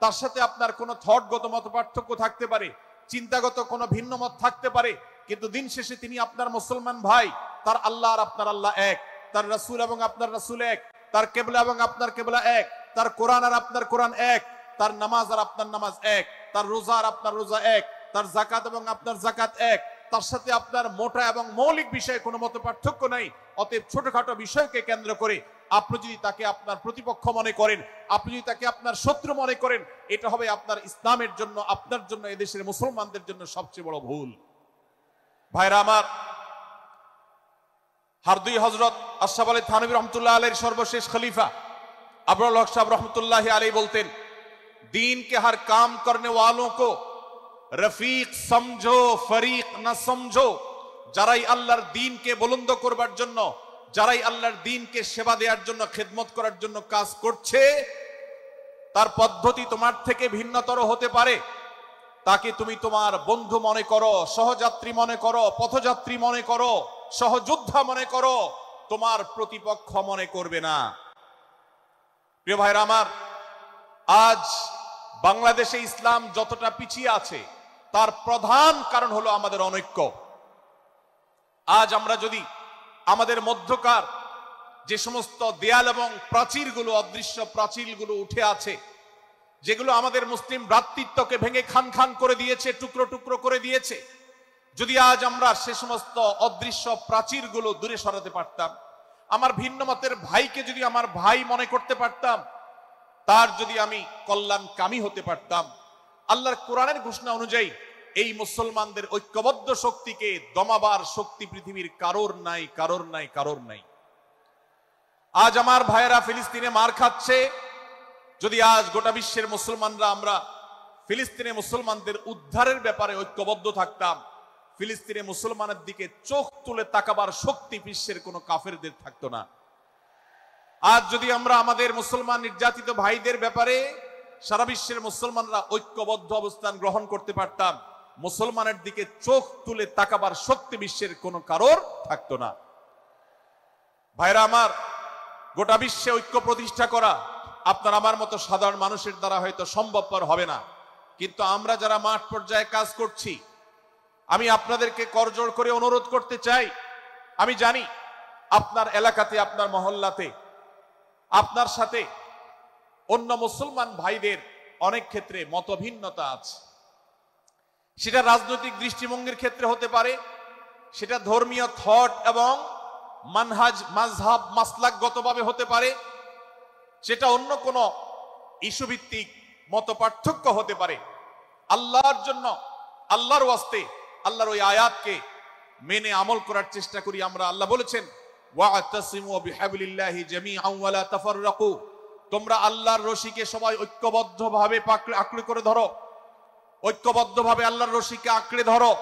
তার সাথে আপনার কোনো থটগত মত পার্থক্য থাকতে পারে, চিন্তাগত কোনো ভিন্ন মত থাকতে পারে, কিন্তু দিন শেষে তিনি আপনার মুসলমান ভাই। তার আল্লাহ আর আপনার আল্লাহ এক, তার রাসূল এবং আপনার রাসূল এক, তার কিবলা এবং আপনার কিবলা এক, তার কোরআন আর আপনার কোরআন এক, তার নামাজ আর আপনার নামাজ এক, তার রোজা আর আপনার রোজা এক, তার যাকাত এবং আপনার যাকাত এক। তার সাথে আপনার মোটা এবং মৌলিক বিষয়ে কোনো মত পার্থক্য নাই। অতএব ছোটখাটো বিষয়কে কেন্দ্র করে আপনি যদি তাকে আপনার প্রতিপক্ষ মনে করেন, আপনি যদি তাকে আপনার শত্রু মনে করেন, এটা হবে আপনার ইসলামের জন্য, আপনার জন্য, এদেশের মুসলমানদের জন্য সবচেয়ে বড় ভুল। ভাইরা আমার, হারদুই হযরত আশরাফ আলী থানভী রহমতুল্লাহ আলাইহির সর্বশেষ খলিফা আবুল হক সাহেব রহমতুল্লাহ আলাইহি বলতেন, दीन के हर काम करने वालों को रफीक समझो, फरीक ना समझो। যারাই আল্লাহর দ্বীনকে বুলন্দ করবার জন্য, যারাই আল্লাহর দ্বীনকে সেবা দেওয়ার জন্য, খেদমত করার জন্য কাজ করছে, তার পদ্ধতি তোমার থেকে ভিন্নতর হতে পারে। তাকে তুমি তোমার বন্ধু মনে করো, সহযাত্রী মনে করো, পথযাত্রী মনে করো, সহযোদ্ধা মনে করো, তোমার প্রতিপক্ষ মনে করবে না। প্রিয় ভাইরা আমার, আজ বাংলাদেশে ইসলাম যতটা পিছিয়ে আছে তার প্রধান কারণ হলো আমাদের অনৈক্য। আজ আমরা যদি আমাদের মধ্যকার যে সমস্ত দেয়াল এবং প্রাচীরগুলো, অদৃশ্য প্রাচীরগুলো উঠে আছে, যেগুলো আমাদের মুসলিম ভ্রাতৃত্বকে ভেঙে খান খান করে দিয়েছে, টুকরো টুকরো করে দিয়েছে, যদি আজ আমরা সে সমস্ত অদৃশ্য প্রাচীরগুলো দূরে সরাতে পারতাম, আমার ভিন্ন মতের ভাইকে যদি আমার ভাই মনে করতে পারতাম, তার যদি আমি কল্যাণকামী হতে পারতাম, আল্লাহর কোরআনের ঘোষণা অনুযায়ী এই মুসলমানদের ঐক্যবদ্ধ শক্তিকে দমাবার শক্তি পৃথিবীর কারোর নাই, কারোর নাই, কারোর নাই। আজ আমার ভাইয়েরা ফিলিস্তিনে মার খাচ্ছে, যদি আজ গোটা বিশ্বের মুসলমানরা আমরা ফিলিস্তিনে মুসলমানদের উদ্ধারের ব্যাপারে ঐক্যবদ্ধ থাকতাম, ফিলিস্তিনে মুসলমানের দিকে চোখ তুলে তাকাবার শক্তি বিশ্বের কোনো কাফেরদের থাকতো না। আজ যদি আমরা আমাদের মুসলমান নির্যাতিত ভাইদের ব্যাপারে সারা বিশ্বের মুসলমানরা ঐক্যবদ্ধ অবস্থান গ্রহণ করতে পারতাম, মুসলমানের দিকে চোখ তুলে তাকাবার শক্তি বিশ্বের কোনো কারোর থাকতো না। ভাইরা আমার, গোটা বিশ্বে ঐক্য প্রতিষ্ঠা করা আপনার আমার মতো সাধারণ মানুষের দ্বারা হয়তো সম্ভবপর হবে না, কিন্তু আমরা যারা মাঠ পর্যায়ে কাজ করছি, আমি আপনাদেরকে করজোড় করে অনুরোধ করতে চাই। আমি জানি আপনার এলাকাতে, আপনার মহল্লাতে আপনার সাথে অন্য মুসলমান ভাইদের অনেক ক্ষেত্রে মতভিন্নতা আছে। সেটা রাজনৈতিক দৃষ্টিভঙ্গির ক্ষেত্রে হতে পারে, সেটা ধর্মীয় থট এবং মানহাজ, মাযহাব, মাসলাকগতভাবে হতে পারে, সেটা অন্য কোনো ইস্যু ভিত্তিক মত পার্থক্য হতে পারে। আল্লাহর জন্য, আল্লাহর ওয়াস্তে, আল্লাহর ওই আয়াতকে মেনে আমল করার চেষ্টা করি আমরা। আল্লাহ বলেছেন, ওয়া'তাসিমু বিহাবলিল্লাহি জামিআন ওয়া লা তাফাররাকু, তোমরা আল্লাহর রশিকে সবাই ঐক্যবদ্ধভাবে আঁকড়ে করে ধরো, ঐক্যবদ্ধভাবে আল্লাহর রশিকে আঁকড়ে ধরো,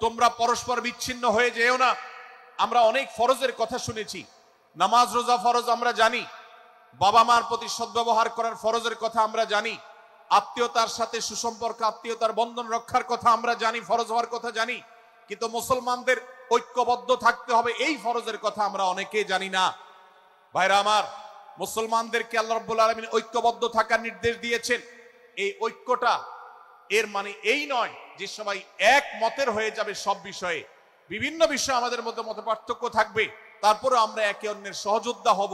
তোমরা পরস্পর বিচ্ছিন্ন হয়ে যেও না। আমরা অনেক ফরজের কথা শুনেছি, নামাজ রোজা ফরজ আমরা জানি, বাবা মার প্রতি সদ্ব্যবহার করার ফরজের কথা আমরা জানি, আত্মীয়তার সাথে সুসম্পর্ক, আত্মীয়তার বন্ধন রক্ষার কথা আমরা জানি, ফরজ হওয়ার কথা জানি, কিন্তু মুসলমানদের ঐক্যবদ্ধ থাকতে হবে এই ফরজের কথা আমরা অনেকেই জানি না। ভাইরা আমার, মুসলমানদেরকে আল্লাহ রাব্বুল আলামিন ঐক্যবদ্ধ থাকার নির্দেশ দিয়েছেন। এই ঐক্যটা এর মানে এই নয় যে সবাই এক মতের হয়ে যাবে সব বিষয়ে। বিভিন্ন বিষয়ে আমাদের মধ্যে মত পার্থক্য থাকবে, তারপরে আমরা একে অন্যের সহযোদ্ধা হব,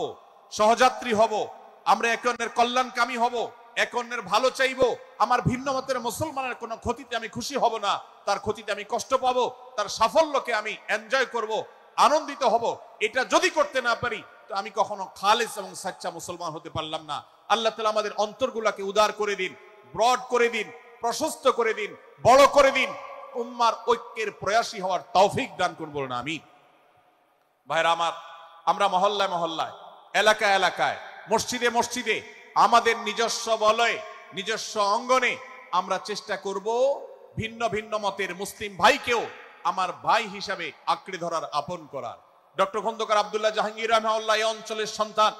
সহযাত্রী হব, আমরা একে অন্যের কল্যাণকামী হব, একে অন্যের ভালো চাইবো। আমার ভিন্ন মতের মুসলমানের কোনো ক্ষতিতে আমি খুশি হব না, তার ক্ষতিতে আমি কষ্ট পাবো, তার সাফল্যকে আমি এনজয় করব, আনন্দিত হব। এটা যদি করতে না পারি তো আমি কখনো খালেস এবং সাচ্চা মুসলমান হতে পারলাম না। আল্লাহ তাআলা আমাদের অন্তরগুলোকে উদার করে দিন, ব্রড করে দিন, প্রশস্ত করে দিন, বড় করে দিন, উম্মার ঐক্যের প্রয়াসী হওয়ার তৌফিক দান করুন, বলুন আমিন। ভাইরা আমার, আমরা মহল্লায় মহল্লায়, এলাকায় এলাকায়, মসজিদে মসজিদে, আমাদের নিজস্ব বলয়ে, নিজস্ব অঙ্গনে আমরা চেষ্টা করব ভিন্ন ভিন্ন মতের মুসলিম ভাইকেও আমার ভাই হিসাবে আঁকড়ে ধরার, আপন করার। ডক্টর খন্দকার আব্দুল্লাহ জাহাঙ্গীর রাহিমাহুল্লাহ এই অঞ্চলের সন্তান,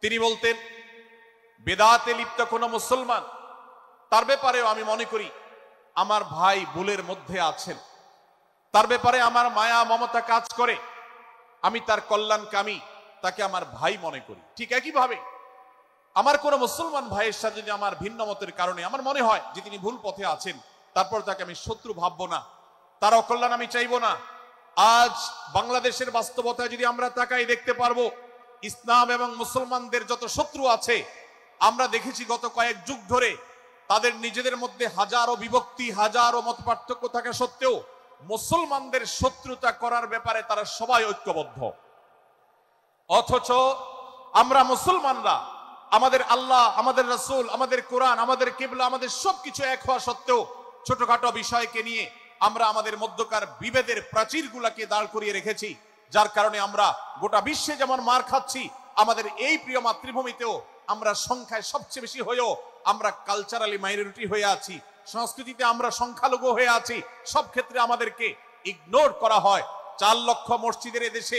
তিনি বলতেন, বেদাতে লিপ্ত কোন মুসলমান, তার ব্যাপারেও আমি মনে করি আমার ভাই ভুলের মধ্যে আছেন, তার ব্যাপারে আমার মায়া মমতা কাজ করে, আমি তার কল্যাণকামী, তাকে আমার ভাই মনে করি। ঠিক একইভাবে আমার কোন মুসলমান ভাইয়ের সাথে যদি আমার ভিন্ন মতের কারণে আমার মনে হয় যে তিনি ভুল পথে আছেন, তারপর তাকে আমি শত্রু ভাববো না, তার অকল্যাণ আমি চাইবো না। আজ বাংলাদেশের বাস্তবতায় যদি আমরা তাকাই দেখতে পারবো ইসলাম এবং মুসলমানদের যত শত্রু আছে, আমরা দেখেছি গত কয়েক যুগ ধরে তাদের নিজেদের মধ্যে হাজারো বিভক্তি, হাজারো মত পার্থক্য থাকা সত্ত্বেও মুসলমানদের শত্রুতা করার ব্যাপারে তারা সবাই ঐক্যবদ্ধ। অথচ আমরা মুসলমানরা আমাদের আল্লাহ, আমাদের রাসূল, আমাদের কোরআন, আমাদের কিবলা, আমাদের সবকিছু এক হওয়া সত্ত্বেও ছোটখাটো বিষয়কে নিয়ে আমরা আমাদের মধ্যকার বিভেদের প্রাচীরগুলোকে দাঁড় করিয়ে রেখেছি, যার কারণে আমরা গোটা বিশ্বে যেমন মার খাচ্ছি, আমাদের এই প্রিয় মাতৃভূমিতেও আমরা সংখ্যায় সবচেয়ে বেশি হয়েও আমরা কালচারালি মাইনরিটি হয়ে আছি, সংস্কৃতিতে আমরা সংখ্যালঘু হয়ে আছি। সব ক্ষেত্রে আমাদেরকে ইগনোর করা হয়। 4 লক্ষ মসজিদের এদেশে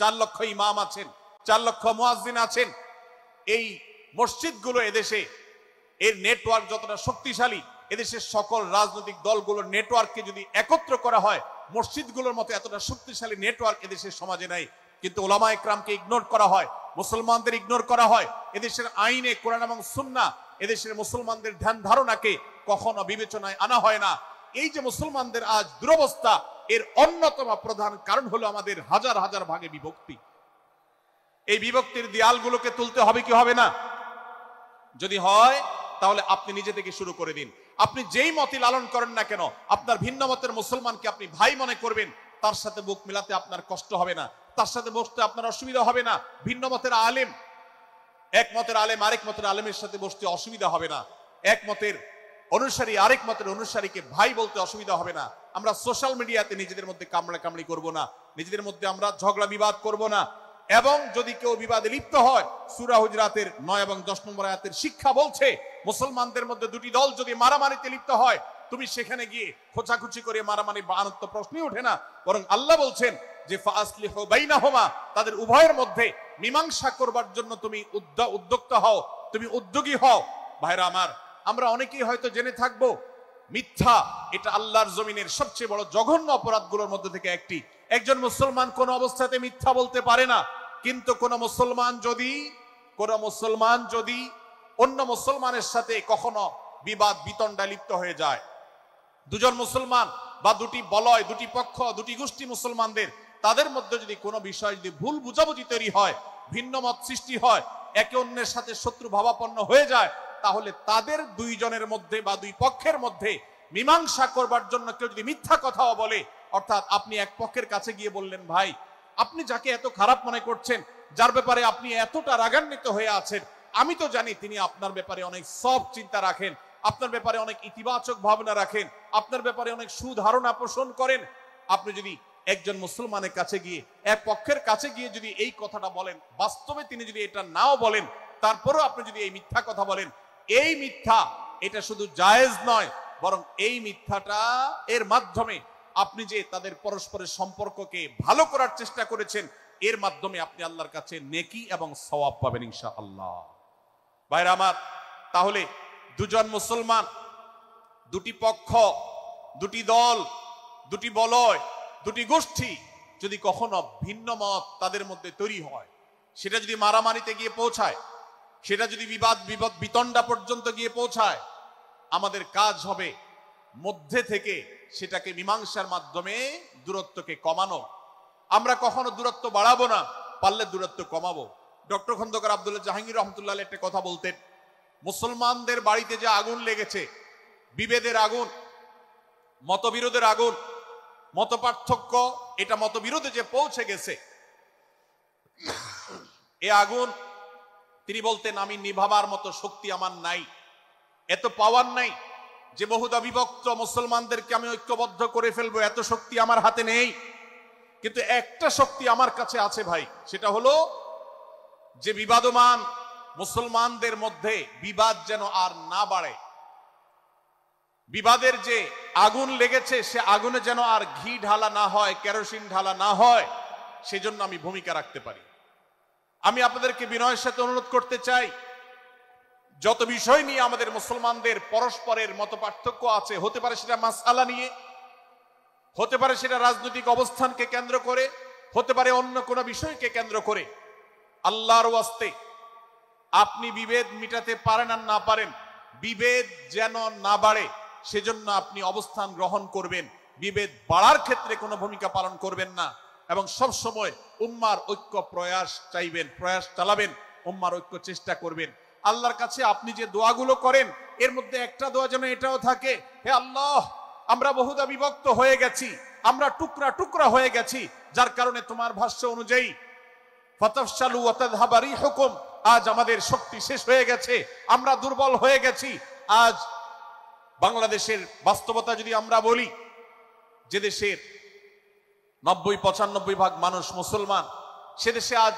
4 লক্ষ ইমাম আছেন, 4 লক্ষ মুয়াজ্জিন আছেন। এই মসজিদগুলো এদেশে এর নেটওয়ার্ক যতটা শক্তিশালী, এদেশের সকল রাজনৈতিক দলগুলোর নেটওয়ার্ককে যদি একত্র করা হয়, মসজিদগুলোর মতো এতটা শক্তিশালী নেটওয়ার্ক এদেশের সমাজে নাই। কিন্তু ওলামা ইকরামকে ইগনোর করা হয়, মুসলমানদের ইগনোর করা হয়। এদেশের আইনে কোরআন এবং সুন্নাহ এদেশের মুসলমানদের ধ্যান ধারণাকে কখনো বিবেচনায় আনা হয় না। এই যে মুসলমানদের আজ দুরবস্থা, এর অন্যতম প্রধান কারণ হলো আমাদের হাজার হাজার ভাগে বিভক্তি। এই বিভক্তির দেয়ালগুলোকে তুলতে হবে কি হবে না? যদি হয় তাহলে আপনি নিজে থেকে শুরু করে দিন। আপনি যেই মতই লালন করেন না কেন, আপনার ভিন্ন মতের মুসলমানকে আপনি ভাই মনে করবেন, তার সাথে বুক মিলাতে আপনার কষ্ট হবে না, তার সাথে বসতে আপনার অসুবিধা হবে না। ভিন্ন মতের আলেম, এক মতের আলেম আরেক মতের আলেমের সাথে বসতে অসুবিধা হবে না। এক মতের অনুসারী আরেক মতের অনুসারীকে ভাই বলতে অসুবিধা হবে না। আমরা সোশ্যাল মিডিয়াতে নিজেদের মধ্যে কামড়াকামড়ি করব না, নিজেদের মধ্যে আমরা ঝগড়া বিবাদ করব না। এবং যদি কেউ বিবাদে লিপ্ত হয়, সূরা হুজরাতের 9 এবং 10 নম্বর আয়াতের শিক্ষা বলছে, মুসলমানদের মধ্যে দুটি দল যদি মারামারিতে লিপ্ত হয়, তুমি সেখানে গিয়ে খোঁচাখুচি করে মারামারি বানানোর তো প্রশ্নই ওঠে না। বরং আল্লাহ বলছেন যে ফাসলিহু বাইনাহুমা, তাদের উভয়ের মধ্যে মীমাংসা করবার জন্য তুমি উদ্যোক্তা হও, তুমি উদ্যোগী হও। ভাইরা আমার, আমরা অনেকেই হয়তো জেনে থাকবো মিথ্যা এটা আল্লাহর জমিনের সবচেয়ে বড় জঘন্য অপরাধগুলোর মধ্যে থেকে একটি। একজন মুসলমান কোন অবস্থাতে মিথ্যা বলতে পারে না, কিন্তু কোন মুসলমান যদি অন্য মুসলমানের সাথে কখনো বিবাদ বিতণ্ডায় লিপ্ত হয়ে যায়, দুজন মুসলমান বা দুটি বলয়, দুটি পক্ষ, দুটি গোষ্ঠী মুসলমানদের, তাদের মধ্যে যদি কোনো বিষয় যদি ভুল বুঝাবুঝি তৈরি হয়, ভিন্ন মত সৃষ্টি হয়, একে অন্যের সাথে শত্রু ভাবাপন্ন হয়ে যায়, তাহলে তাদের দুইজনের মধ্যে বা দুই পক্ষের মধ্যে মীমাংসা করবার জন্য কেউ যদি মিথ্যা কথাও বলে, অর্থাৎ আপনি এক পক্ষের কাছে গিয়ে বললেন, ভাই আপনি যাকে এত খারাপ মনে করছেন, যার ব্যাপারে আপনি এতটা রাগান্বিত হয়ে আছেন, আমি তো জানি তিনি আপনার ব্যাপারে অনেক সব চিন্তা রাখেন, আপনার ব্যাপারে অনেক ইতিবাচক ভাবনা রাখেন, আপনার ব্যাপারে অনেক সুধারণা পোষণ করেন। আপনি যদি একজন মুসলমানের কাছে গিয়ে, এক পক্ষের কাছে গিয়ে যদি এই কথাটা বলেন, বাস্তবে তিনি যদি এটা নাও বলেন, তারপরেও আপনি যদি এই মিথ্যা কথা বলেন, এই মিথ্যা এটা শুধু জায়েজ নয়, বরং এই মিথ্যাটা এর মাধ্যমে আপনি যে তাদের পরস্পরের সম্পর্ককে ভালো করার চেষ্টা করেছেন, এর মাধ্যমে আপনি আল্লাহর কাছে নেকি এবং সওয়াব পাবেন ইনশাআল্লাহ। ভাইরা আমার, তাহলে দুজন মুসলমান, দুটি পক্ষ, দুটি দল, দুটি বলয়, দুটি গোষ্ঠী যদি কখনো ভিন্ন মত তাদের মধ্যে তৈরি হয়, সেটা যদি মারামারিতে গিয়ে পৌঁছায়, সেটা যদি বিবাদ বিতণ্ডা পর্যন্ত গিয়ে পৌঁছায়, আমাদের কাজ হবে মধ্যে থেকে সেটাকে মীমাংসার মাধ্যমে দূরত্বকে কমানো। আমরা কখনো দূরত্ব বাড়াবো না, পারলে দূরত্ব কমাবো। ডক্টর খন্দকার আব্দুল্লাহ জাহাঙ্গীর রহমতুল্লাহ একটা কথা বলতেন, মুসলমানদের বাড়িতে যে আগুন লেগেছে, বিভেদের আগুন, মতবিরোধের আগুন, মত পার্থক্য, এটা মতবিরোধে যে পৌঁছে গেছে, এ আগুন তিনি বলতেন, আমি নিভাবার মতো শক্তি আমার নাই, এত পাওয়ার নাই যে বহুদা বিভক্ত মুসলমানদেরকে আমি ঐক্যবদ্ধ করে ফেলবো, এত শক্তি আমার হাতে নেই। কিন্তু একটা শক্তি আমার কাছে আছে ভাই, সেটা হলো যে বিবাদমান মুসলমানদের মধ্যে বিবাদ যেন আর না বাড়ে, বিবাদের যে আগুন লেগেছে সে আগুনে যেন আর ঘি ঢালা না হয়, কেরোসিন ঢালা না হয়, সেজন্য আমি ভূমিকা রাখতে পারি। আমি আপনাদেরকে বিনয়ের সাথে অনুরোধ করতে চাই, যত বিষয় নিয়ে আমাদের মুসলমানদের পরস্পরের মত পার্থক্য আছে, হতে পারে সেটা মাসআলা নিয়ে, হতে পারে সেটা রাজনৈতিক অবস্থানকে কেন্দ্র করে, হতে পারে অন্য কোনো বিষয়কে কেন্দ্র করে, আল্লাহর ওয়াস্তে আপনি বিভেদ মিটাতে পারেন আর না পারেন, বিভেদ যেন না বাড়ে সেজন্য আপনি অবস্থান গ্রহণ করবেন, বিভেদ বাড়ার ক্ষেত্রে কোনো ভূমিকা পালন করবেন না, এবং সব সময় উম্মার ঐক্য প্রয়াস চাইবেন, প্রয়াস চালাবেন, উম্মার ঐক্য চেষ্টা করবেন। আল্লাহর কাছে আপনি যে দোয়াগুলো করেন এর মধ্যে একটা দোয়া যেন এটাও থাকে, হে আল্লাহ, আমরা বহুদা বিভক্ত হয়ে গেছি, আমরা টুকরা টুকরা হয়ে গেছি, যার কারণে তোমার ভাষ্য অনুযায়ী ফাতাফশালু ওয়া তাযহাবা রিহুকুম, আজ আমাদের শক্তি শেষ হয়ে গেছে, আমরা দুর্বল হয়ে গেছি। আজ বাংলাদেশের বাস্তবতা যদি আমরা বলি, যে দেশের 90-95 ভাগ মানুষ মুসলমান, সে দেশে আজ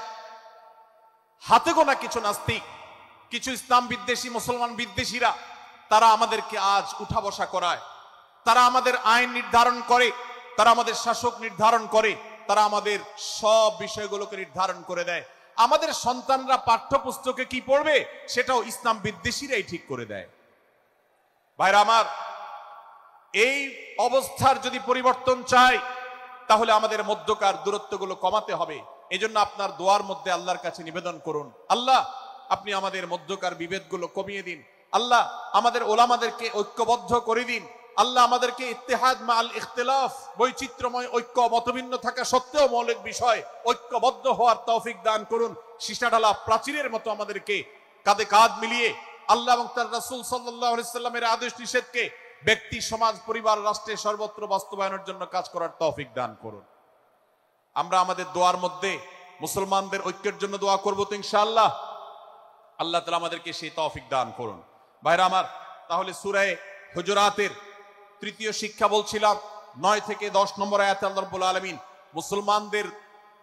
হাতে গোনা কিছু নাস্তিক, কিছু ইসলাম বিদ্বেষী, মুসলমান বিদ্বেষীরা, তারা আমাদেরকে আজ উঠা বসা করায়, তারা আমাদের আইন নির্ধারণ করে, তারা আমাদের শাসক নির্ধারণ করে, তারা আমাদের সব বিষয়গুলোকে নির্ধারণ করে দেয়। আমাদের সন্তানরা পাঠ্যপুস্তকে কি পড়বে সেটাও ইসলাম বিদ্বেষীরাই ঠিক করে দেয়। ভাইরা আমার, এই অবস্থার যদি পরিবর্তন চাই তাহলে আমাদের মধ্যকার দূরত্বগুলো কমাতে হবে। এজন্য আপনার দোয়ার মধ্যে আল্লাহর কাছে নিবেদন করুন, আল্লাহ আপনি আমাদের মধ্যকার বিভেদগুলো কমিয়ে দিন, আল্লাহ আমাদের ওলামাদেরকে ঐক্যবদ্ধ করে দিন, আল্লাহ আমাদেরকে ইত্তেহাদ মাল ইখতিলাফ, বৈচিত্র্যময় ঐক্য, মতভিন্ন থাকা সত্ত্বেও মৌলিক বিষয় ঐক্যবদ্ধ হওয়ার তৌফিক দান করুন। সীসাঢালা প্রাচীরের মতো আমাদেরকে কাঁধে কাঁধ মিলিয়ে আল্লাহ এবং তার রাসূল সাল্লাল্লাহু আলাইহি সাল্লামের আদেশ নিষেধকে ব্যক্তি, সমাজ, পরিবার, রাষ্ট্রে সর্বত্র বাস্তবায়নের জন্য কাজ করার তৌফিক দান করুন। আমরা আমাদের দোয়ার মধ্যে মুসলমানদের ঐক্যের জন্য দোয়া করব তো ইনশাআল্লাহ। আল্লাহ তাআলা আমাদেরকে সেই তৌফিক দান করুন। ভাইরা আমার, তাহলে সূরা হুজুরাতের তৃতীয় শিক্ষা বলছিলাম 9 থেকে 10 নম্বর আয়াতে আল্লাহ রাব্বুল আলামিন মুসলমানদের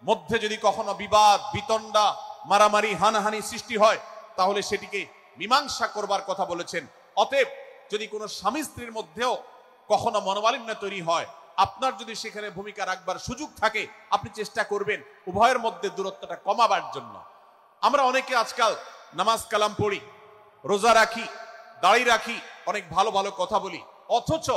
মধ্যে যদি কখনো বিবাদ, বিতণ্ডা, মারামারি, হানাহানি সৃষ্টি হয় তাহলে সেটিকে মীমাংসা করবার কথা বলেছেন। অতএব যদি কোনো স্বামী স্ত্রীর মধ্যেও কখনো মনোমালিন্য তৈরি হয়, আপনার যদি সেখানে ভূমিকা রাখবার সুযোগ থাকে, আপনি চেষ্টা করবেন উভয়ের মধ্যে দূরত্বটা কমাবার জন্য। আমরা অনেকে আজকাল নামাজ কালাম পড়ি, রোজা রাখি, দাড়ি রাখি, অনেক ভালো ভালো কথা বলি, অথচ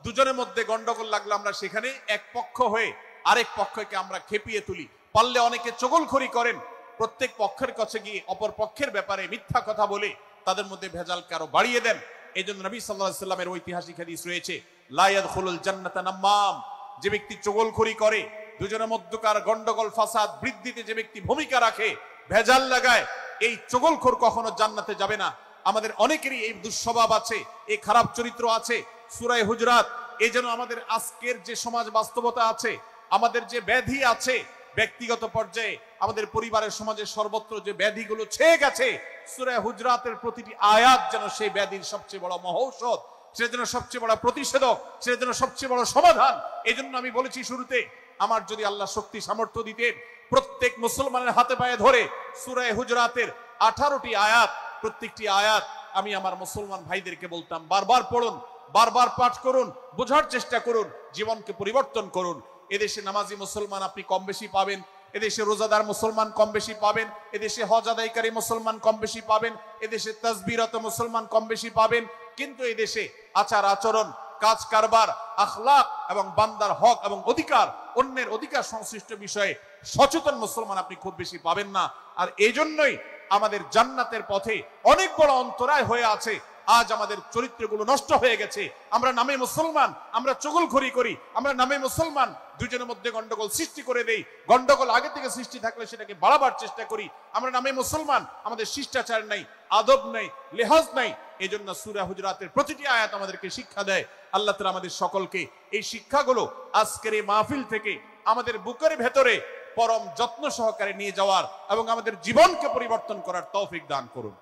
দুজনের মধ্যে গন্ডগোল লাগলে আমরা সেখানে এক পক্ষ হয়ে আরেক পক্ষকে আমরা খেপিয়ে তুলি। পারলে অনেকে চগলখড়ি করেন, প্রত্যেক পক্ষের কাছে গিয়ে অপর পক্ষের ব্যাপারে মিথ্যা কথা বলে তাদের মধ্যে ভেজালকে আরো বাড়িয়ে দেন। এই জন্য নবী সাল্লাল্লাহু আলাইহি সাল্লামের ঐতিহাসিক হাদিস রয়েছে, লা ইয়াদখুলুল জান্নাতা নাম্মাম, যে ব্যক্তি চগলখড়ি করে, দুজনের মধ্যকার গন্ডগোল ফাসাদ বৃদ্ধিতে যে ব্যক্তি ভূমিকা রাখে, ভেজাল লাগায়, এই চগলখোর কখনো জান্নাতে যাবে না। আমাদের অনেকেরই এই দুঃস্বভাব আছে, এই খারাপ চরিত্র আছে। সূরা হুজুরাত, এই জন্য আমাদের আজকের যে সমাজ বাস্তবতা আছে, আমাদের যে ব্যাধি আছে ব্যক্তিগত পর্যায়ে, আমাদের পরিবারের, সমাজের সর্বত্র যে ব্যাধিগুলো ছেয়ে গেছে, সূরা হুজুরাতের প্রতিটি আয়াত যেন সেই ব্যাধির সবচেয়ে বড় মহৌষধ, সেটা যেন সবচেয়ে বড় প্রতিষেধক, সেটা যেন সবচেয়ে বড় সমাধান। এই জন্য আমি বলেছি শুরুতে, আমার যদি আল্লাহ শক্তি সামর্থ্য দিতেন, প্রত্যেক মুসলমানের হাতে পায়ে ধরে সূরা হুজুরাতের 18টি আয়াত, প্রত্যেকটি আয়াত আমি আমার মুসলমান ভাইদেরকে বলতাম, বারবার পড়ুন, বারবার পাঠ করুন, বোঝার চেষ্টা করুন, জীবনকে পরিবর্তন করুন। এদেশে নামাজি মুসলমান আপনি কম বেশি পাবেন, এদেশে রোজাদার মুসলমান কম বেশি পাবেন, এদেশে হজ আদায়কারী মুসলমান কম বেশি পাবেন, এদেশে তাসবিহরত মুসলমান কম বেশি পাবেন, কিন্তু এদেশে আচার আচরণ, কাজ কারবার, আখলাক এবং বান্দার হক এবং অধিকার, অন্যের অধিকার সংশ্লিষ্ট বিষয়ে সচেতন মুসলমান আপনি খুব বেশি পাবেন না। আর এই জন্যই আমাদের জান্নাতের পথে অনেক বড় অন্তরায় হয়ে আছে। আজ আমাদের চরিত্রগুলো নষ্ট হয়ে গেছে। আমরা নামে মুসলমান, আমরা চগলখড়ি করি, আমরা নামে মুসলমান, দুজনের মধ্যে গন্ডগোল সৃষ্টি করে দেই। গন্ডগোল আগে থেকে সৃষ্টি থাকলে সেটাকে বাড়াবার চেষ্টা করি। আমরা নামে মুসলমান, আমাদের শিষ্টাচার নাই, আদব নাই, লেহাজ নাই। এই জন্য সূরা হুজুরাতের প্রতিটি আয়াত আমাদেরকে শিক্ষা দেয়। আল্লাহ তাআলা আমাদের সকলকে এই শিক্ষাগুলো আজকের এই মাহফিল থেকে আমাদের বুকের ভেতরে পরম যত্ন সহকারে নিয়ে যাওয়ার এবং আমাদের জীবনকে পরিবর্তন করার তৌফিক দান করুন।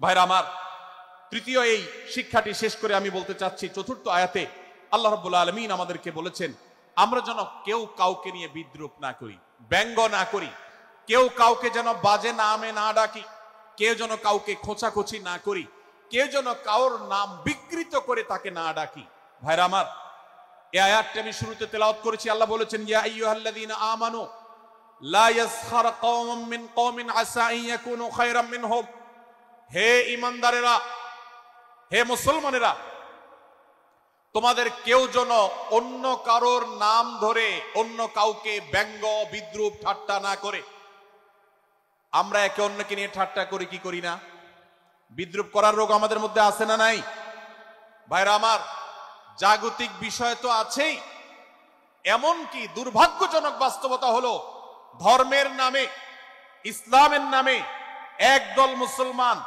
ভাইরা আমার, তৃতীয় এই শিক্ষাটি শেষ করে আমি বলতে চাচ্ছি, চতুর্থ আয়াতে আল্লাহ রাব্বুল আলামিন আমাদেরকে বলেছেন, আমরা যেন কেউ কাউকে নিয়ে বিদ্রূপ না করি, ব্যঙ্গ না করি, কেউ কাউকে যেন বাজে নামে না ডাকি, কেউ যেন কাউকে খোঁচাখুচি না করি, কেউ যেন কারোর নাম বিকৃত করে তাকে না ডাকি। ভাইরা আমার, এই আয়াতটি আমি শুরুতে তেলাওয়াত করেছি। আল্লাহ বলেছেন, ইয়া আইয়ুহাল্লাযীনা আমানু লা ইয়াসখার কওমুম মিন কওমিন আসা আন ইয়াকুনু খায়রাম মিনহুম। হে ঈমানদারেরা, হে মুসলমানেরা, তোমাদের কেউ যেন অন্য কারোর নাম ধরে অন্য কাউকে ব্যঙ্গ, বিদ্রূপ, ঠাট্টা না করে। আমরা একে অন্যকে নিয়ে ঠাট্টা করি কি করি না? বিদ্রুপ করার রোগ আমাদের মধ্যে আছে না নাই? ভাইরা আমার, জাগতিক বিষয় তো আছেই, এমনকি দুর্ভাগ্যজনক বাস্তবতা হলো ধর্মের নামে, ইসলামের নামে একদল মুসলমান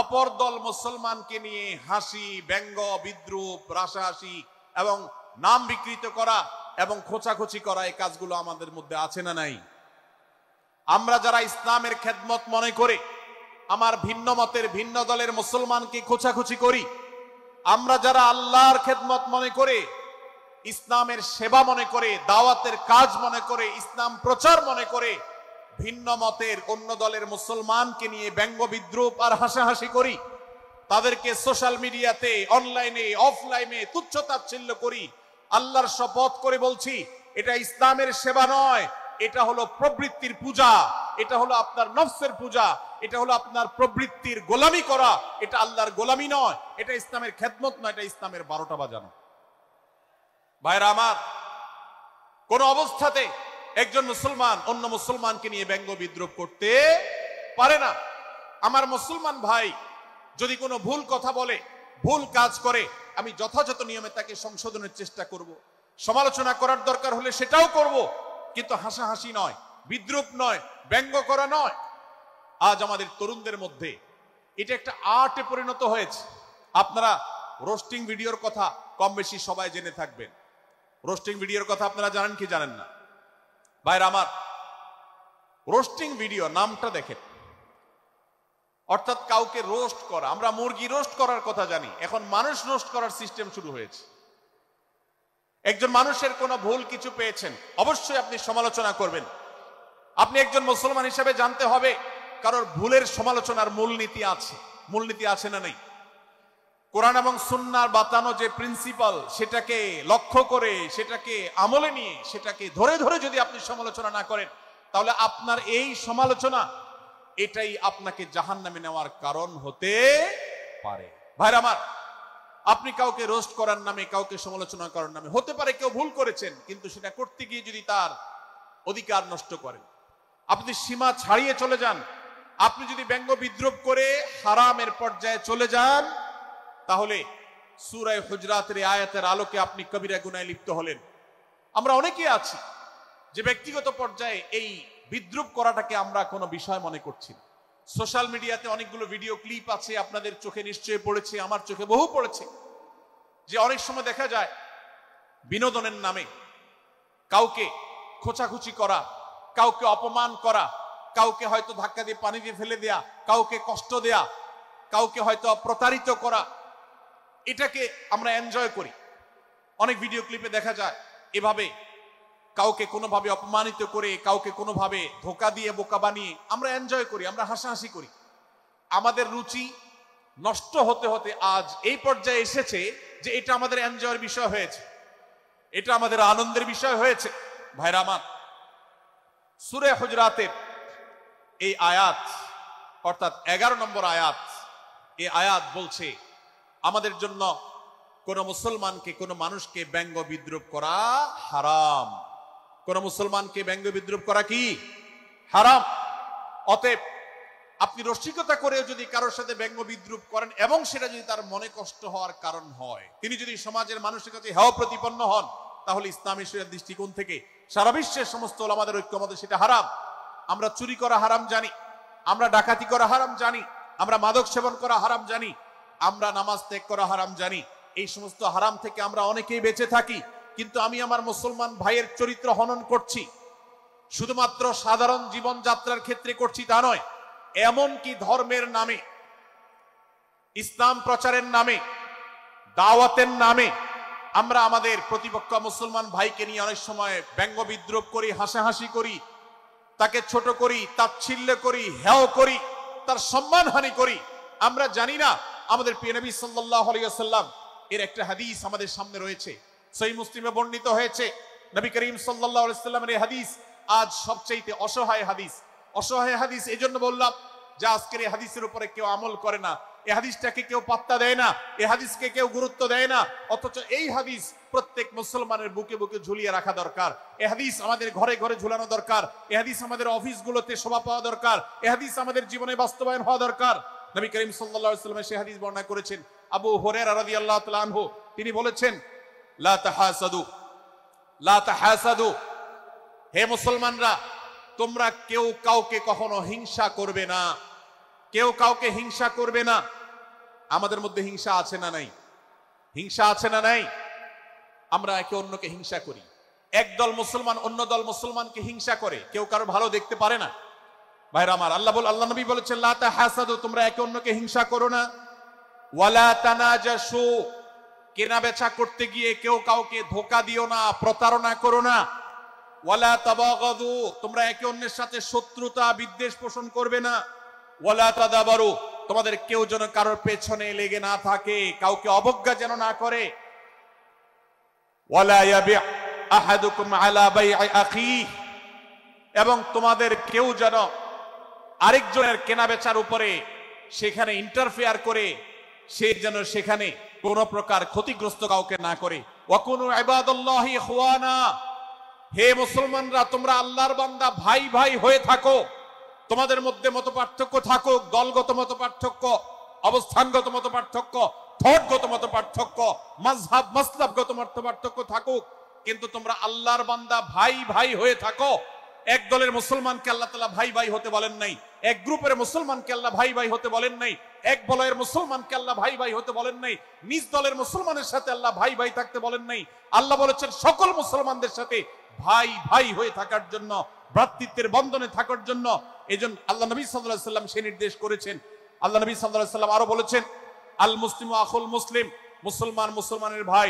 অপর দল মুসলমানকে নিয়ে হাসি, ব্যঙ্গ, বিদ্রুপ, রাসাহাসি এবং নাম বিকৃত করা এবং খোঁচাখুচি করা, এই কাজগুলো আমাদের মধ্যে আছে না নাই? আমরা যারা ইসলামের খেদমত মনে করে আমার ভিন্ন মতের, ভিন্ন দলের মুসলমানকে খোঁচাখুচি করি, আমরা যারা আল্লাহর খেদমত মনে করে, ইসলামের সেবা মনে করে, দাওয়াতের কাজ মনে করে, ইসলাম প্রচার মনে করে ভিন্ন মতের অন্য দলের মুসলমানকে নিয়ে ব্যঙ্গ, বিদ্রুপ আর হাসাহাসি করি, তাদেরকে সোশ্যাল মিডিয়াতে, অনলাইনে, অফলাইনে তুচ্ছ তাচ্ছিল্য করি, আল্লাহর শপথ করে বলছি এটা ইসলামের সেবা নয়, এটা হলো প্রবৃত্তির পূজা, এটা হলো আপনার নফসের পূজা, এটা হলো আপনার প্রবৃত্তির গোলামি করা, এটা আল্লাহর গোলামি নয়, এটা ইসলামের খেদমত নয়, এটা ইসলামের 12টা বাজানো। ভাইরা আমার, কোন অবস্থাতে একজন মুসলমান অন্য মুসলমানকে নিয়ে ব্যঙ্গ বিদ্রুপ করতে পারে না। আমার মুসলমান ভাই যদি কোনো ভুল কথা বলে, ভুল কাজ করে, আমি যথাযথ নিয়মে তাকে সংশোধনের চেষ্টা করব, সমালোচনা করার দরকার হলে সেটাও করব, কিন্তু হাসাহাসি নয়, বিদ্রুপ নয়, ব্যঙ্গ করা নয়। আজ আমাদের তরুণদের মধ্যে এটা একটা আর্টে পরিণত হয়েছে। আপনারা রোস্টিং ভিডিওর কথা কম বেশি সবাই জেনে থাকবেন। রোস্টিং ভিডিওর কথা আপনারা জানেন কি জানেন না? ভাইরা আমার, রোস্টিং ভিডিও নামটা দেখেন, অর্থাৎ কাউকে রোস্ট করা। আমরা মুরগি রোস্ট করার কথা জানি, এখন মানুষ রোস্ট করার সিস্টেম শুরু হয়েছে। একজন মানুষের কোনো ভুল কিছু পেয়েছেন, অবশ্যই আপনি সমালোচনা করবেন। আপনি একজন মুসলমান হিসেবে জানতে হবে কারোর ভুলের সমালোচনার মূলনীতি আছে। মূলনীতি আছে না নেই? কোরআন এবং সুন্নাহর বাতানো যে প্রিন্সিপাল, সেটাকে লক্ষ্য করে, সেটাকে আমলে নিয়ে, সেটাকে ধরে ধরে যদি আপনি সমালোচনা না করেন, তাহলে আপনার এই সমালোচনা এটাই আপনাকে জাহান্নামে নেওয়ার কারণ হতে পারে। ভাইরা আমার, আপনি কাউকে রোস্ট করার নামে, কাউকে সমালোচনা করার নামে, হতে পারে কেউ ভুল করেছেন, কিন্তু সেটা করতে গিয়ে যদি তার অধিকার নষ্ট করেন, আপনি সীমা ছাড়িয়ে চলে যান, আপনি যদি ব্যঙ্গ বিদ্রুপ করে হারামের পর্যায়ে চলে যান, তাহলে সূরা হুজরাতের আয়াতের আলোকে আপনি কবিরা গুনাহে লিপ্ত হলেন। আমরা অনেকে আছি যে ব্যক্তিগত পর্যায়ে এই বিদ্রুপ করাটাকে আমরা কোনো বিষয় মনে করছি না। সোশ্যাল মিডিয়াতে অনেকগুলো ভিডিও ক্লিপ আছে, আপনাদের চোখে নিশ্চয়ই পড়েছে, আমার চোখে বহু পড়েছে, যে অনেক সময় দেখা যায় বিনোদনের নামে কাউকে খোঁচাখুচি করা, কাউকে অপমান করা, কাউকে হয়তো ধাক্কা দিয়ে পানি দিয়ে ফেলে দেয়া, কাউকে কষ্ট দেয়া, কাউকে হয়তো প্রতারিত করা, এটাকে আমরা এনজয় করি। অনেক ভিডিও ক্লিপে দেখা যায় এভাবে কাউকে কোনোভাবে অপমানিত করে, কাউকে কোনোভাবে ধোকা দিয়ে বোকা বানিয়ে আমরা এনজয় করি, আমরা হাসাহাসি করি। আমাদের রুচি নষ্ট হতে হতে আজ এই পর্যায়ে এসেছে যে এটা আমাদের এনজয়ের বিষয় হয়েছে, এটা আমাদের আনন্দের বিষয় হয়েছে। ভাইরা আমার, সূরা হুজরাতের এই আয়াত, অর্থাৎ 11 নম্বর আয়াত, এই আয়াত বলছে আমাদের জন্য কোন মুসলমানকে, কোন মানুষকে ব্যঙ্গ বিদ্রুপ করা হারাম। কোন মুসলমানকে ব্যঙ্গ বিদ্রুপ করা কি হারাম। অতএব আপনি রসিকতা করে যদি কারোর সাথে ব্যঙ্গ বিদ্রুপ করেন এবং সেটা যদি তার মনে কষ্ট হওয়ার কারণ হয়, তিনি যদি সমাজের মানুষের কাছে হেয় প্রতিপন্ন হন, তাহলে ইসলামী শরীয়তের দৃষ্টিকোণ থেকে সারা বিশ্বের সমস্ত ওলামাদের ঐক্যমতে সেটা হারাম। আমরা চুরি করা হারাম জানি, আমরা ডাকাতি করা হারাম জানি, আমরা মাদক সেবন করা হারাম জানি, আমরা নামাজ ত্যাগ করা হারাম জানি। এই সমস্ত হারাম থেকে আমরা অনেকেই বেঁচে থাকি, কিন্তু আমি আমার মুসলমান ভাইয়ের চরিত্র হনন করছি, শুধুমাত্র সাধারণ জীবন যাত্রার ক্ষেত্রে করছি তা নয়, এমনকি ধর্মের নামে, ইসলাম প্রচারের নামে, দাওয়াতের নামে আমরা আমাদের প্রতিপক্ষ মুসলমান ভাইকে নিয়ে অনেক সময় ব্যঙ্গ বিদ্রুপ করি, হাসাহাসি করি, তাকে ছোট করি, তাচ্ছিল্য করি, হেয় করি, তার সম্মানহানি করি। আমরা জানি না আমাদের প্রিয় নবী সাল্লাল্লাহু আলাইহি ওয়াসাল্লাম এর একটা হাদিস আমাদের সামনে রয়েছে, সহিহ মুসলিমে বর্ণিত হয়েছে। নবী করিম সাল্লাল্লাহু আলাইহি ওয়াসাল্লামের এই হাদিস আজ সবচেয়ে অসহায় হাদিস। অসহায় হাদিস এই জন্য বললাম যে আজকের এই হাদিসের উপরে কেউ আমল করে না, এই হাদিসটাকে কেউ পাত্তা দেয় না, এই হাদিসকে কেউ গুরুত্ব দেয় না। অথচ এই হাদিস প্রত্যেক মুসলমানের বুকে বুকে ঝুলিয়ে রাখা দরকার। এই হাদিস আমাদের ঘরে ঘরে ঝুলানো দরকার। এই হাদিস আমাদের অফিসগুলোতে শোভা পাওয়া দরকার। এই হাদিস আমাদের জীবনে বাস্তবায়ন হওয়া দরকার। নবী করিম সাল্লাল্লাহু আলাইহি ওয়াসাল্লাম সেই হাদিস বর্ণনা করেছেন। আবু হুরায়রা রাদিয়াল্লাহু তাআলা আনহু তিনি বলেছেন, লা তাহাসাদু, লা তাহাসাদু, হে মুসলমানরা তোমরা কেউ কাউকে কখনো হিংসা করবে না, কেউ কাউকে হিংসা করবে না। আমাদের মধ্যে হিংসা আছে না নাই? হিংসা আছে না নাই? আমরা একে অন্যকে হিংসা করি। একদল মুসলমান অন্য দল মুসলমানকে হিংসা করে, কেউ কারো ভালো দেখতে পারে না। ভাইরা আমার, আল্লাহ নবী বলেছেন, লা তাহাসাদু, তোমরা একে অন্যকে হিংসা করো না। ওয়ালা তানাজাসু, কেনা বেচা করতে গিয়ে কেউ কাউকে ধোঁকা দিও না, প্রতারণা করো না। ওয়ালা তাবাগাদু, তোমরা একে অন্যের সাথে শত্রুতা বিদ্বেষ পোষণ করবে না। ওয়ালা তাদাবারু, তোমাদের কেউ যেন কারোর পেছনে লেগে না থাকে, কাউকে অবজ্ঞা যেন না করে। ওয়ালা ইয়াবি আহাদুকুম আলা বাই'i আখিহি, এবং তোমাদের কেউ যেন আরেকজনের কেনা বেচার উপরে সেখানে ইন্টারফেয়ার করে সে যেন সেখানে কোন প্রকার ক্ষতিগ্রস্ত কাউকে না করে। ওয়াকুনু ইবাদাল্লাহি ইখওয়ানা, হে মুসলমানরা তোমরা আল্লাহর বান্দা ভাই ভাই হয়ে থাকো। তোমাদের মধ্যে মত পার্থক্য থাকুক, দলগত মত পার্থক্য, অবস্থানগত মত পার্থক্য, থটগত মত পার্থক্য, মাযহাব মাসলাবগত মত পার্থক্য থাকুক, কিন্তু তোমরা আল্লাহর বান্দা ভাই ভাই হয়ে থাকো। এক দলের মুসলমানকে আল্লাহ তাআলা ভাই ভাই হতে বলেন নাই, এক গ্রুপের মুসলমানকে আল্লাহ ভাই ভাই হতে বলেন নাই, এক বলয়ের মুসলমানকে আল্লাহ ভাই ভাই হতে বলেন নাই, নিজ দলের মুসলমানের সাথে আল্লাহ ভাই ভাই থাকতে বলেন নাই। আল্লাহ বলেছেন সকল মুসলমানদের সাথে ভাই ভাই হয়ে থাকার জন্য, ভ্রাতৃত্বের বন্ধনে থাকার জন্য। এজন্য আল্লাহ নবী সাল্লাল্লাহু আলাইহি ওয়াসাল্লাম সে নির্দেশ করেছেন। আল্লাহ নবী সাল্লাল্লাহু আলাইহি ওয়াসাল্লাম আরো বলেছেন, আল মুসলিমু আখুল মুসলিম, মুসলমান মুসলমানের ভাই,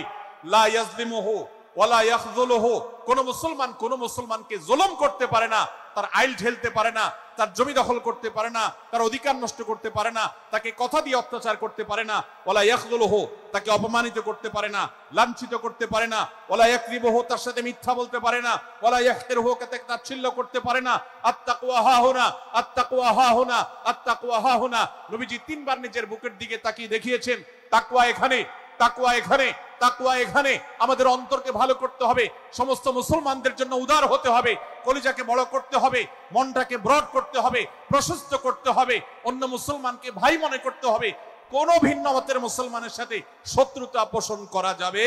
লা ইয়াজলিমুহু ওয়ালা ইয়াখযুলুহু, কোন মুসলমান কোন মুসলমানকে জুলুম করতে পারে না, তার আইল ঢেলতে পারে না, তার জমি দখল করতে পারে না, তার অধিকার নষ্ট করতে পারে না, তাকে কথা দিয়ে অত্যাচার করতে পারে না। ওয়ালা ইয়াখযুলুহু, তাকে অপমানিত করতে পারে না, লাঞ্ছিত করতে পারে না। ওয়ালা ইয়াকযিবুহু, তার সাথে মিথ্যা বলতে পারে না। ওয়ালা ইয়াহতিরুহু, তাকে তাচ্ছিল্য করতে পারে না। আত্তাকওয়া হাহুনা, আত্তাকওয়া হাহুনা, আত্তাকওয়া হাহুনা। নবীজি তিনবার নিজের বুকের দিকে তাকিয়ে দেখিয়েছেন, তাকওয়া এখানে, তাকওয়া এখানে, তাকওয়া এখানে। আমাদের অন্তরকে ভালো করতে হবে, সমস্ত মুসলমানদের জন্য উদার হতে হবে, কলিজাকে বড় করতে হবে, মনটাকে ব্রড করতে হবে, প্রশস্ত করতে হবে, অন্য মুসলমানকে ভাই মনে করতে হবে। কোন ভিন্ন মতের মুসলমানের সাথে শত্রুতা পোষণ করা যাবে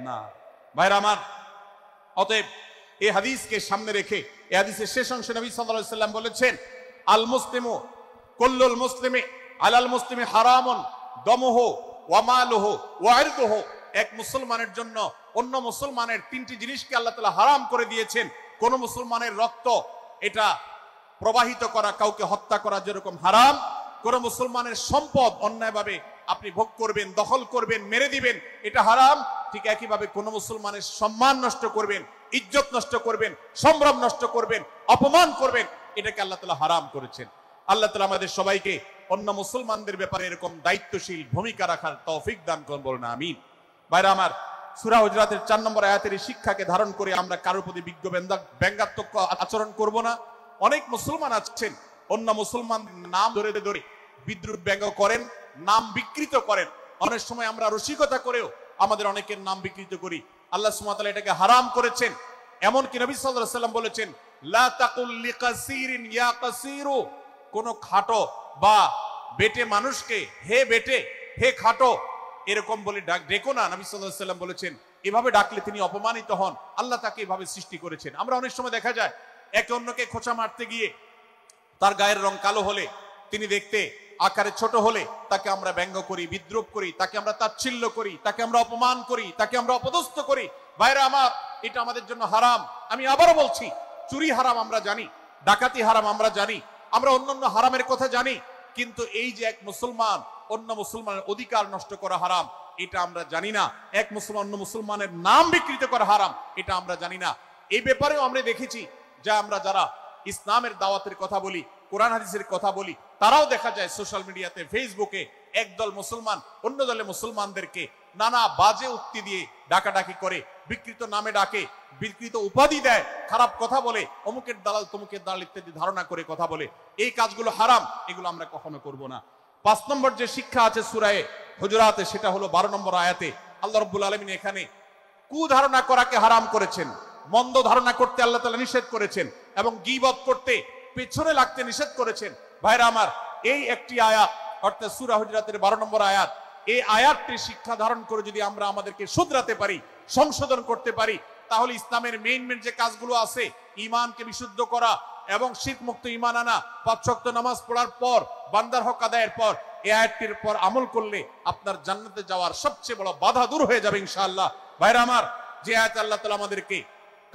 না। ভাইরা আমার, অতএব এই হাদিসকে সামনে রেখে এই হাদিসের শেষ অংশে নবী সাল্লাল্লাহু আলাইহি ওয়াসাল্লাম বলেছেন, আল মুসলিমু কুল্লুল মুসলিমি আলাল মুসলিমি হারামুন দামুহু ওয়া মালুহু ওয়া ইরদুহু। এক মুসলমানের জন্য অন্য মুসলমানের তিনটি জিনিসকে আল্লাহ তাআলা হারাম করে দিয়েছেন। কোন মুসলমানের রক্ত এটা প্রবাহিত করা, কাউকে হত্যা করা যেরকম হারাম, কোন মুসলমানের সম্পদ অন্যায়ভাবে আপনি ভোগ করবেন, দখল করবেন, মেরে দিবেন, এটা হারাম। ঠিক একইভাবে কোন মুসলমানের সম্মান নষ্ট করবেন, ইজ্জত নষ্ট করবেন, সম্ভ্রম নষ্ট করবেন, অপমান করবেন, এটাকে আল্লাহ তাআলা হারাম করেছেন। আল্লাহ তাআলা আমাদের সবাইকে অন্য মুসলমানদের ব্যাপারে এরকম দায়িত্বশীল ভূমিকা রাখার তৌফিক দান করুন, বলুন আমিন। ভাইরা আমার, সূরা হুজরাতের 4 নম্বর আয়াতের এই শিক্ষাকে ধারণ করে আমরা কারোর প্রতি ব্যঙ্গাত্মক আচরণ করব না। অনেক মুসলমান আছেন অন্য মুসলমান নাম ধরে ধরে বিদ্রুপ ব্যঙ্গ করেন, নাম বিকৃত করেন। অনেক সময় আমরা রসিকতা করেও আমাদের অনেকের নাম বিকৃত করি। আল্লাহ সুবহানাহু ওয়া তাআলা এটাকে হারাম করেছেন। এমনকি নবী সাল্লাল্লাহু আলাইহি ওয়াসাল্লাম বলেছেন, লা তাকুল লিকাসিরিন ইয়া কাসিরু, কোন খাটো বা বেটে মানুষকে হে বেটে, হে খাটো এরকম বলে ডেকো না। নবী সাল্লাল্লাহু আলাইহি ওয়াসাল্লাম বলেছেন, এভাবে ডাকলে তিনি অপমানিত হন। আল্লাহ তাকে এভাবে সৃষ্টি করেছেন। আমরা অনেক সময় দেখা যায় একে অন্যকে খোঁচা মারতে গিয়ে তার গায়ের রং কালো হলে, তিনি দেখতে আকারে ছোট হলে তাকে আমরা ব্যঙ্গ করি, বিদ্রুপ করি, তাকে আমরা তাচ্ছিল্য করি, তাকে আমরা অপমান করি, তাকে আমরা অপদস্থ করি। ভাইরা আমার, এটা আমাদের জন্য হারাম। আমি আবারও বলছি, চুরি হারাম আমরা জানি, ডাকাতি হারাম আমরা জানি, আমরা অন্যান্য হারামের কথা জানি, কিন্তু এই যে এক মুসলমান অন্য মুসলমানের অধিকার নষ্ট করা হারাম, এটা আমরা জানি না। এক মুসলমান অন্য মুসলমানের নাম বিকৃত করা হারাম, এটা আমরা জানি না। এই ব্যাপারেও আমরা দেখেছি যে আমরা যারা ইসলামের দাওয়াতের কথা বলি, কোরআন হাদিসের কথা বলি, তারাও দেখা যায় সোশ্যাল মিডিয়াতে, ফেসবুকে একদল মুসলমান অন্য দলের মুসলমানদেরকে নানা বাজে উক্তি দিয়ে ডাকাডাকি করে, বিকৃত নামে ডাকে, বিকৃত উপাধি দেয়, খারাপ কথা বলে, অমুকের দালাল তমুকের দালাল ইত্যাদি ধারণা করে কথা বলে। এই কাজগুলো হারাম, এগুলো আমরা কখনো করব না। 5 নম্বর যে শিক্ষা আছে সূরা হুজুরাতে, সেটা হলো 12 নম্বর আয়াতে আল্লাহ রাব্বুল আলামিন এখানে কুধারণা করাকে হারাম করেছেন, মন্দ ধারণা করতে আল্লাহ তাআলা নিষেধ করেছেন, এবং গীবত করতে, পেছনে লাগতে নিষেধ করেছেন। ভাইরা আমার, এই একটি আয়াত অর্থাৎ সূরা হুজুরাতের 12 নম্বর আয়াত, এই আয়াতটির শিক্ষা ধারণ করে যদি আমরা আমাদেরকে শুধরাতে পারি, সংশোধন করতে পারি, তাহলে ইসলামের মেইন যে কাজগুলো আছে, ঈমানকে বিশুদ্ধ করা এবং শিরক মুক্ত ঈমান আনা, 5 ওয়াক্ত নামাজ পড়ার পর, বান্দার হক আদায়ের পর, এই আয়াতটির পর আমল করলে আপনার জান্নাতে যাওয়ার সবচেয়ে বড় বাধা দূর হয়ে যাবে ইনশাআল্লাহ। ভাইরা আমার, যে আয়াত আল্লাহ তাআলা আমাদেরকে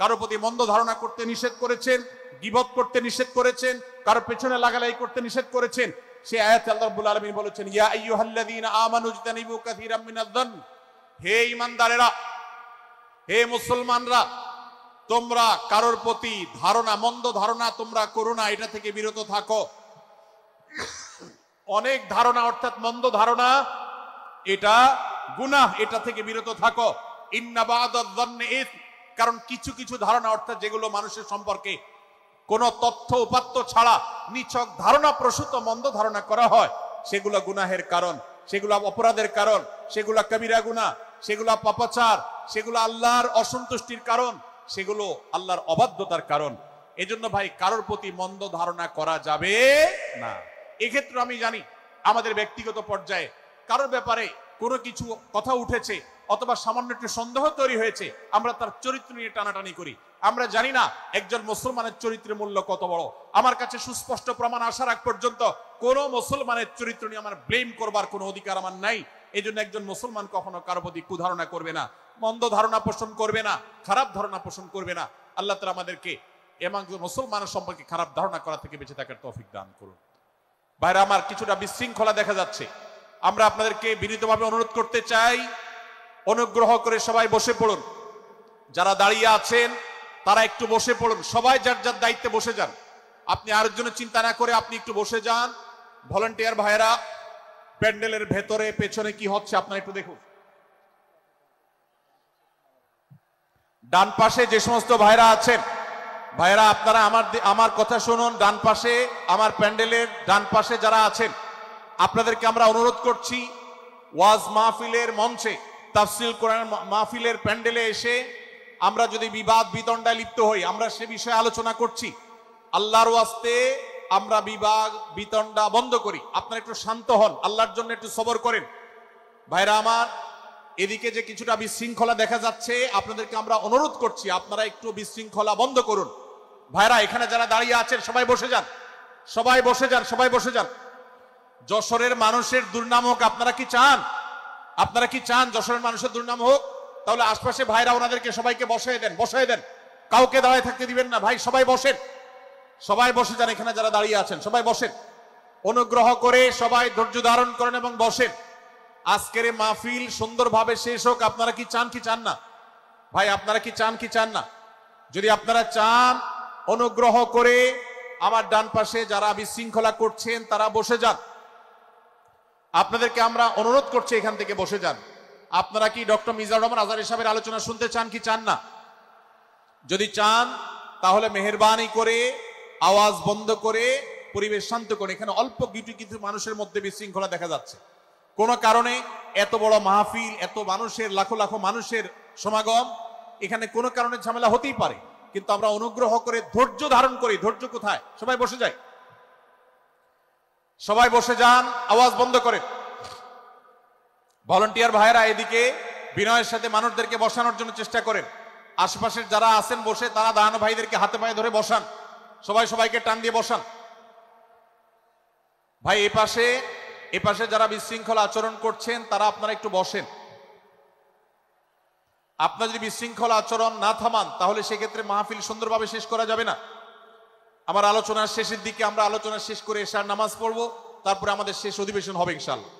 কারো প্রতি মন্দ ধারণা করতে নিষেধ করেছেন, গীবত করতে নিষেধ করেছেন, কারো পেছনে লাগালাই করতে নিষেধ করেছেন, সেই আয়াতে আল্লাহ রাব্বুল আলামিন বলেছেন, ইয়া আইয়ুহাল্লাযীনা আমানু ইজতানিবু কাসীরাম মিনায-যন্ন, হে ঈমানদারেরা, হে মুসলমানরা, তোমরা কারোর প্রতি ধারণা, মন্দ ধারণা তোমরা করো না, এটা থেকে বিরত থাকো। অনেক ধারণা অর্থাৎ মন্দ ধারণা, এটা গুনাহ, এটা থেকে বিরত থাকো। ইন্না বা'দায-যন্নি ইসম, কারণ কিছু কিছু ধারণা অর্থাৎ যেগুলো মানুষের সম্পর্কে কোন তথ্য উপাত্ত ছাড়া নিছক ধারণা প্রসূত মন্দ ধারণা করা হয়, সেগুলো গুনাহের কারণ, সেগুলো অপরাধের কারণ, সেগুলো কবিরা গুনাহ, সেগুলো পাপাচার, সেগুলো আল্লাহর অসন্তুষ্টির কারণ, সেগুলো আল্লাহর অবাধ্যতার কারণ। এজন্য ভাই, কারোর প্রতি মন্দ ধারণা করা যাবে না। এক্ষেত্রে আমি জানি আমাদের ব্যক্তিগত পর্যায়ে কারোর ব্যাপারে কোনো কিছু কথা উঠেছে অথবা সামান্য একটু সন্দেহ তৈরি হয়েছে, আমরা তার চরিত্র নিয়ে টানাটানি করি। আমরা জানি না একজন মুসলমানের চরিত্রের মূল্য কত বড়। আমার কাছে সুস্পষ্ট প্রমাণ আসার আগ পর্যন্ত কোন মুসলমানের চরিত্র নিয়ে আমার ব্লেম করবার কোনো অধিকার আমার নাই। এই জন্য একজন মুসলমান কখনো কারো প্রতি কুধারণা করবে না, মন্দ ধারণা পোষণ করবে না, খারাপ ধারণা পোষণ করবে না। আল্লাহ তাআলা আমাদেরকে এবং মুসলমানের সম্পর্কে খারাপ ধারণা করা থেকে বেঁচে থাকার তৌফিক দান করুন। ভাইরা আমার, কিছুটা বিশৃঙ্খলা দেখা যাচ্ছে। আমরা আপনাদেরকে বিনীতভাবে অনুরোধ করতে চাই, অনুগ্রহ করে সবাই বসে পড়ুন। যারা দাঁড়িয়ে আছেন তারা একটু বসে পড়ুন, সবাই যার যার দায়িত্বে বসে যান। আপনি আরেকজনের চিন্তা না করে আপনি একটু বসে যান। ভলান্টিয়ার ভাইরা, প্যান্ডেলের ভেতরে পেছনে কি হচ্ছে আপনারা একটু দেখুন। ডান পাশে যে সমস্ত ভাইরা আছেন, ভাইরা আপনারা আমার কথা শুনুন। ডান পাশে, আমার প্যান্ডেলের ডান পাশে যারা আছেন, আপনাদেরকে আমরা অনুরোধ করছি, ওয়াজ মাহফিলের মঞ্চে, তাফসীর কোরআন মাহফিলের প্যান্ডেলে এসে আমরা যদি বিবাদ বিতণ্ডায় লিপ্ত হই, আমরা সে বিষয়ে আলোচনা করছি, আল্লাহর ওয়াস্তে আমরা বিবাদ বিতণ্ডা বন্ধ করি। আপনারা একটু শান্ত হন, আল্লাহর জন্য একটু সবর করেন। ভাইরা আমার, এদিকে যে কিছুটা বিশৃঙ্খলা দেখা যাচ্ছে, আপনাদেরকে আমরা অনুরোধ করছি আপনারা একটু বিশৃঙ্খলা বন্ধ করুন। ভাইরা, এখানে যারা দাঁড়িয়ে আছেন সবাই বসে যান, সবাই বসে যান, সবাই বসে যান। যশোরের মানুষের দুর্নাম হোক, আপনারা কি চান? আপনারা কি চান যশোরের মানুষের দুর্নাম হোক? তাহলে আশপাশে ভাইরা ওনাদেরকে সবাইকে বসায় দেন, বসায় দেন, কাউকে দাঁড়ায় থাকতে দিবেন না। ভাই সবাই বসেন, সবাই বসে যান। এখানে যারা দাঁড়িয়ে আছেন সবাই বসেন, অনুগ্রহ করে সবাই ধৈর্য ধারণ করেন এবং বসেন। আজকের এই মাহফিল সুন্দরভাবে শেষ হোক। আপনারা কি চান কি চান না? ভাই আপনারা কি চান কি চান না? যদি আপনারা চান, অনুগ্রহ করে আমার ডান পাশে যারা বিশৃঙ্খলা করছেন তারা বসে যান। আপনাদেরকে আমরা অনুরোধ করছি এখান থেকে বসে যান। আপনারা কি ডক্টর মিজানুর রহমান আজহারী সাহেবের আলোচনা শুনতে চান কি চান না? যদি চান তাহলে মেহেরবানি করে আওয়াজ বন্ধ করে পরিবেশ শান্ত করে। এখানে অল্প কিছু মানুষের মধ্যে বিশৃঙ্খলা দেখা যাচ্ছে। কোন কারণে এত বড় মাহফিল, এত মানুষের, লাখো লাখো মানুষের সমাগম, এখানে কোনো কারণে ঝামেলা হতেই পারে, কিন্তু আমরা অনুগ্রহ করে ধৈর্য ধারণ করি। ধৈর্য কোথায়? সবাই বসে যায়, সবাই বসে যান, আওয়াজ বন্ধ করেন। ভলান্টিয়ার ভাইরা এদিকে বিনয়ের সাথে মানুষদেরকে বসানোর জন্য চেষ্টা করেন। আশেপাশের যারা আছেন বসে, তারা দাঁড়ানো ভাইদেরকে হাতে পায়ে ধরে বসান, সবাই সবাইকে টান দিয়ে বসান। ভাই এপাশে যারা বিশৃঙ্খলা আচরণ করছেন তারা আপনারা একটু বসেন। আপনারা যদি বিশৃঙ্খলা আচরণ না থামান তাহলে সেক্ষেত্রে মাহফিল সুন্দরভাবে শেষ করা যাবে না। আমার আলোচনার শেষের দিকে আমরা আলোচনা শেষ করে এশার নামাজ পড়বো, তারপরে আমাদের শেষ অধিবেশন হবে ইনশাআল্লাহ।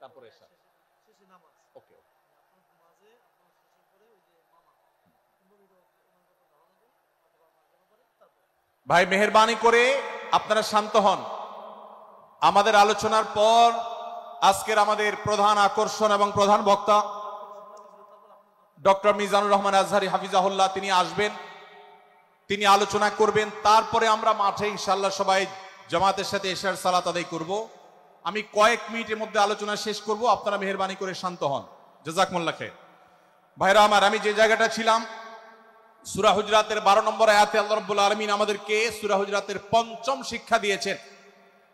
তারপরে এশার ওকে। ভাই মেহেরবানি করে আপনারা শান্ত হন। আমাদের আলোচনার পর আজকের আমাদের প্রধান আকর্ষণ এবং প্রধান বক্তা ডক্টর মিজানুর রহমান আজহারী হাফিজাহুল্লাহ তিনি আসবেন। তিনি আলোচনা করবেন, তারপরে আমরা মাঠে ইনশাআল্লাহ সবাই জামাতের সাথে এশার সালাত আদায় করব। আমি কয়েক মিনিটের মধ্যে আলোচনা শেষ করব, আপনারা মেহেরবানি করে শান্ত হন। জাযাকুমুল্লাহ খাইর। ভাইরা আমার, আমি যে জায়গাটা ছিলাম, সূরা হুজরাতের 12 নম্বর আয়াতে আল্লাহ রাব্বুল আলামিন আমাদেরকে সূরা হুজরাতের 5ম শিক্ষা দিয়েছেন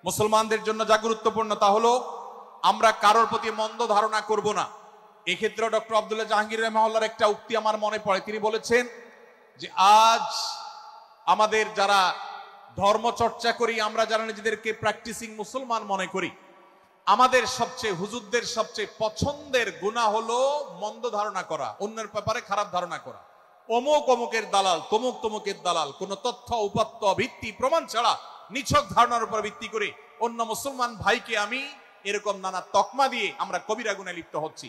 মুসলমানদের জন্য, যা গুরুত্বপূর্ণ তা হলো আমরা কারোর প্রতি মন্দ ধারণা করব না। এক্ষেত্রে ডক্টর আব্দুল্লাহ জাহাঙ্গীর রাহিমাহুল্লাহর একটা উক্তি আমার মনে পড়ে। তিনি বলেছেন যে আজ আমাদের যারা ধর্ম চর্চা করি, আমরা যারা নিজেদেরকে প্র্যাকটিসিং মুসলমান মনে করি, আমাদের সবচেয়ে হুজুরদের সবচেয়ে পছন্দের গুনাহ হলো মন্দ ধারণা করা, অন্যের ব্যাপারে খারাপ ধারণা করা। অমুক অমুকের দালাল, তমুক তমুকের দালাল, কোন তথ্য উপাত্ত ভিত্তি প্রমাণ ছাড়া নিছক ধারণার উপর ভিত্তি করে অন্য মুসলমান ভাইকে আমি এরকম নানা তকমা দিয়ে আমরা কবিরা গুনাহে লিপ্ত হচ্ছি।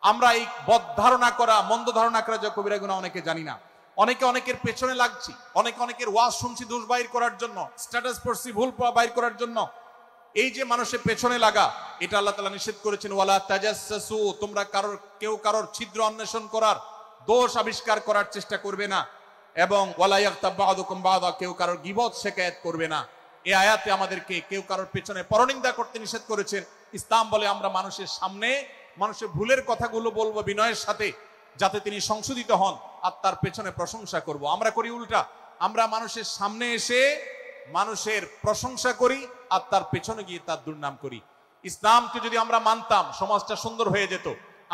আমরা এই বদ ধারণা করা, মন্দ ধারণা করা যে কবিরা গুনাহ অনেকে জানি না। অনেকে অনেকের পেছনে লাগছি, অনেকে অনেকের ওয়াজ শুনছি দোষ বাইর করার জন্য, স্ট্যাটাস পড়ছি ভুল বাইর করার জন্য। এই যে মানুষের পেছনে লাগা, এটা আল্লাহ তাআলা নিষেধ করেছেন, ওয়ালা তাজাসসু, তোমরা কেউ কারোর ছিদ্র অন্বেষণ করার, দোষ আবিষ্কার করার চেষ্টা করবে না, এবং ওয়ালা ইয়াগতাব বা'দুকুম বা'দা, কেউ কারোর গীবত শিকায়াত করবে না। এই আয়াতে আমাদেরকে কেউ কারোর পেছনে পরনিন্দা করতে নিষেধ করেছেন। ইসলাম বলে আমরা মানুষের সামনে মানুষের ভুলের কথাগুলো বলবো বিনয়ের সাথে, যাতে তিনি সংশোধিত হন, আর তার পেছনে প্রশংসা করব। আমরা করি উল্টা, আমরা মানুষের সামনে এসে মানুষের প্রশংসা করি আর তার পেছনে গিয়ে তার দুর্নাম করি। ইসলামকে যদি আমরা মানতাম, সমাজটা সুন্দর হয়ে যেত।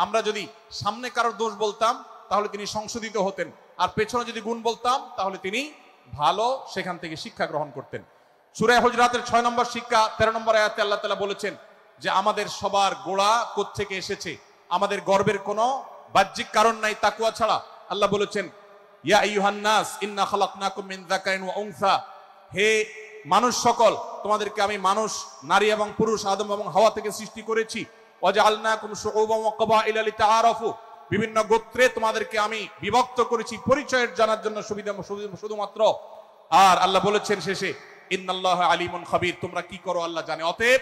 আমরা যদি সামনে কারোর দোষ বলতাম তাহলে তিনি সংশোধিত হতেন, আর পেছনে যদি গুণ বলতাম তাহলে তিনি ভালো সেখান থেকে শিক্ষা গ্রহণ করতেন। সূরা হুজরাতের 6 নম্বর শিক্ষা 13 নম্বর আয়াতে আল্লাহ তাআলা বলেছেন যে আমাদের সবার গোড়া কোত্থেকে এসেছে, আমাদের গর্বের কোনো বাহ্যিক কারণ নাই তাকওয়া ছাড়া। আল্লাহ বলেছেন, ইয়া আইয়ুহান নাস ইন্না খালাকনাকুম মিন যাকারিন ওয়া উনসা, হে মানুষ সকল, তোমাদেরকে আমি মানুষ, নারী এবং পুরুষ, আদম এবং হাওয়া থেকে সৃষ্টি করেছি। ওয়াজআলনাকুম শুউবান ওয়া ক্বাবাইলা লিতাআরাফু, বিভিন্ন গোত্রে তোমাদেরকে আমি বিভক্ত করেছি পরিচয়ের জানার জন্য, সুবিধা শুধুমাত্র। আর আল্লাহ বলেছেন শেষে, ইন্নাল্লাহা আলিমুন খাবীর, তোমরা কি করো আল্লাহ জানে। অতএব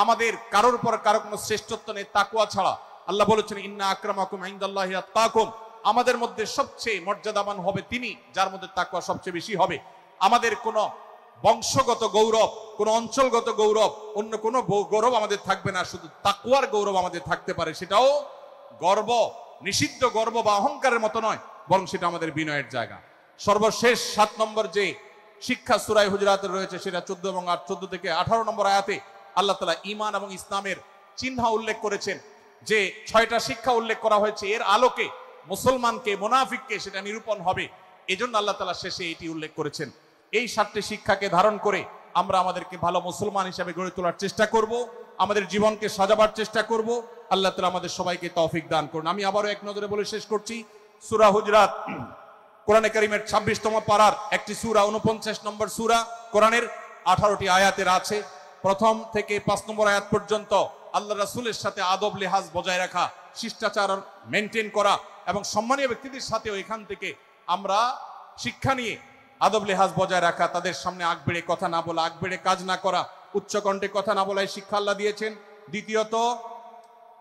আমাদের কারোর পর কারো কোনো শ্রেষ্ঠত্ব নেই তাকওয়া ছাড়া। আল্লাহ বলেছেন, ইন্না আকরামাকুম ইনদাল্লাহি আতকাকুম, আমাদের মধ্যে সবচেয়ে মর্যাদাবান হবে তিনি যার মধ্যে তাকওয়া সবচেয়ে বেশি হবে। আমাদের কোনো বংশগত গৌরব, কোন অঞ্চলগত গৌরব, অন্য কোনো গৌরব আমাদের থাকবে না, শুধু তাকওয়ার গৌরব আমাদের থাকতে পারে। সেটাও গর্ব, নিষিদ্ধ গর্ব বা অহংকারের মতো নয়, বরং সেটা আমাদের বিনয়ের জায়গা। সর্বশেষ 7 নম্বর যে শিক্ষা সূরা হুজরাতে রয়েছে, সেটা 14 এবং 14 থেকে 18 নম্বর আয়াতে আল্লাহ তাআলা ঈমান এবং ইসলামের চিহ্ন উল্লেখ করেছেন। যে 6টা শিক্ষা উল্লেখ করা হয়েছে, এর আলোকে মুসলমানকে, মুনাফিককে সেটা নিরূপণ হবে। এজন্য আল্লাহ তাআলা শেষে এটি উল্লেখ করেছেন। এই 7টি শিক্ষাকে ধারণ করে আমরা আমাদেরকে ভালো মুসলমান হিসেবে গড়ে তোলার চেষ্টা করব, আমাদের জীবনকে সাজাবার চেষ্টা করব। আল্লাহ তাআলা আমাদের সবাইকে তৌফিক দান করুন। আমি আবারও এক নজরে বলে শেষ করছি, সূরা হুজরাত কোরআনে কারীমের 26তম পারার একটি সূরা, 49 নম্বর সূরা, কোরআনের 18টি আয়াতের আছে। প্রথম থেকে 5 নম্বর আয়াত পর্যন্ত আল্লাহ রাসূলের সাথে আদব লেহাজ বজায় রাখা, শিষ্টাচার মেনটেন করা এবং সম্মানীয় ব্যক্তিদের সাথেও এখান থেকে আমরা শিক্ষা নিয়ে আদব লেহাজ বজায় রাখা, তাদের সামনে আগ বেড়ে কথা না বলা, আগ বেড়ে কাজ না করা, উচ্চকণ্ঠে কথা না বলা, এই শিক্ষা আল্লাহ দিয়েছেন। দ্বিতীয়ত,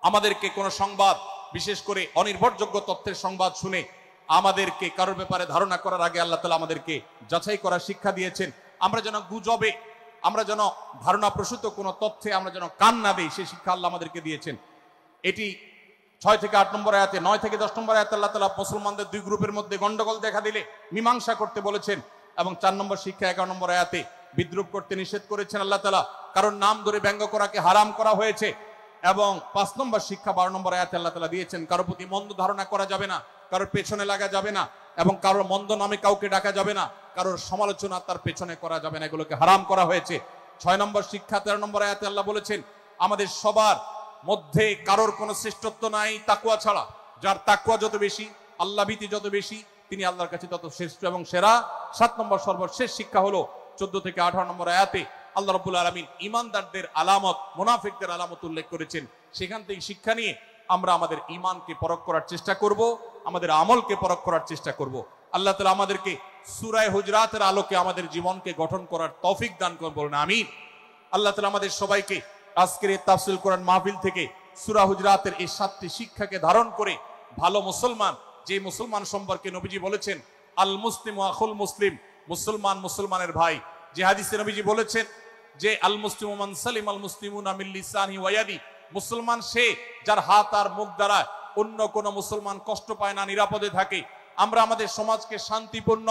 আমাদেরকে কোনো সংবাদ, বিশেষ করে অনির্ভরযোগ্য তথ্যের সংবাদ শুনে আমাদেরকে কারোর ব্যাপারে ধারণা করার আগে আল্লাহ তাআলা আমাদেরকে যাচাই করার শিক্ষা দিয়েছেন। আমরা যেন গুজবে, আমরা যেন ধারণা প্রসূত কোনো তথ্যে আমরা যেন কান না দেই, সেই শিক্ষা আল্লাহ আমাদেরকে দিয়েছেন। এটি 6 থেকে 8 নম্বর আয়াতে, 9 থেকে 10 নম্বর আয়াতে আল্লাহ তাআলা মুসলমানদের 2 গ্রুপের মধ্যে গন্ডগোল দেখা দিলে মীমাংসা করতে বলেছেন, এবং 4 নম্বর শিক্ষা 11 নম্বর আয়াতে বিদ্রুপ করতে নিষেধ করেছেন আল্লাহ তাআলা, কারণ নাম ধরে ব্যঙ্গ করাকে হারাম করা হয়েছে। এবং 5 নম্বর শিক্ষা 12 নম্বর আয়াতে আল্লাহ তাআলা দিয়েছেন, কারোর প্রতি মন্দ ধারণা করা যাবে না, কারোর পেছনে লাগা যাবে না, এবং কারোর মন্দ নামে কাউকে ডাকা যাবে না, কারোর সমালোচনা তার পেছনে করা যাবে না, এগুলোকে হারাম করা হয়েছে। 6 নম্বর শিক্ষা 13 নম্বর আয়াতে আল্লাহ বলেছেন, আমাদের সবার মধ্যে কারোর কোনো শ্রেষ্ঠত্ব নাই তাকওয়া ছাড়া। যার তাকওয়া যত বেশি, আল্লাহ ভীতি যত বেশি, তিনি আল্লাহর কাছে তত শ্রেষ্ঠ এবং সেরা। 7 নম্বর সর্বশেষ শিক্ষা হলো 14 থেকে 18 নম্বর আয়াতে আল্লাহ রাব্বুল আলামিন ঈমানদারদের আলামত, মুনাফিকদের আলামত উল্লেখ করেছেন। সেখান থেকে শিক্ষা নিয়ে আমরা আমাদের ঈমানকে পরখ করার চেষ্টা করব, আমাদের আমলকে পরখ করার চেষ্টা করব। আল্লাহ তাআলা আমাদেরকে সূরা হুজরাতের আলোকে আমাদের জীবনকে গঠন করার তৌফিক দান করুন, বলুন আমিন। আল্লাহ তাআলা আমাদের সবাইকে আজকের এই তাফসীর কোরআন মাহফিল থেকে সূরা হুজরাতের এই 7টি শিক্ষাকে ধারণ করে ভালো মুসলমান, যে মুসলমান সম্পর্কে নবীজি বলেছেন, আল মুসলিমু আখুল মুসলিম, মুসলমান মুসলমানের ভাই। যে হাদিসে নবীজি বলেছেন যে আল মুসলিমু মান সালিম আল মুসলিমুনা মিন লিসানি ওয়া ইয়াদি, মুসলমান সে যার হাত আর মুখ দ্বারা অন্য কোন মুসলমান কষ্ট পায় না, নিরাপদে থাকে। আমরা আমাদের সমাজকে শান্তিপূর্ণ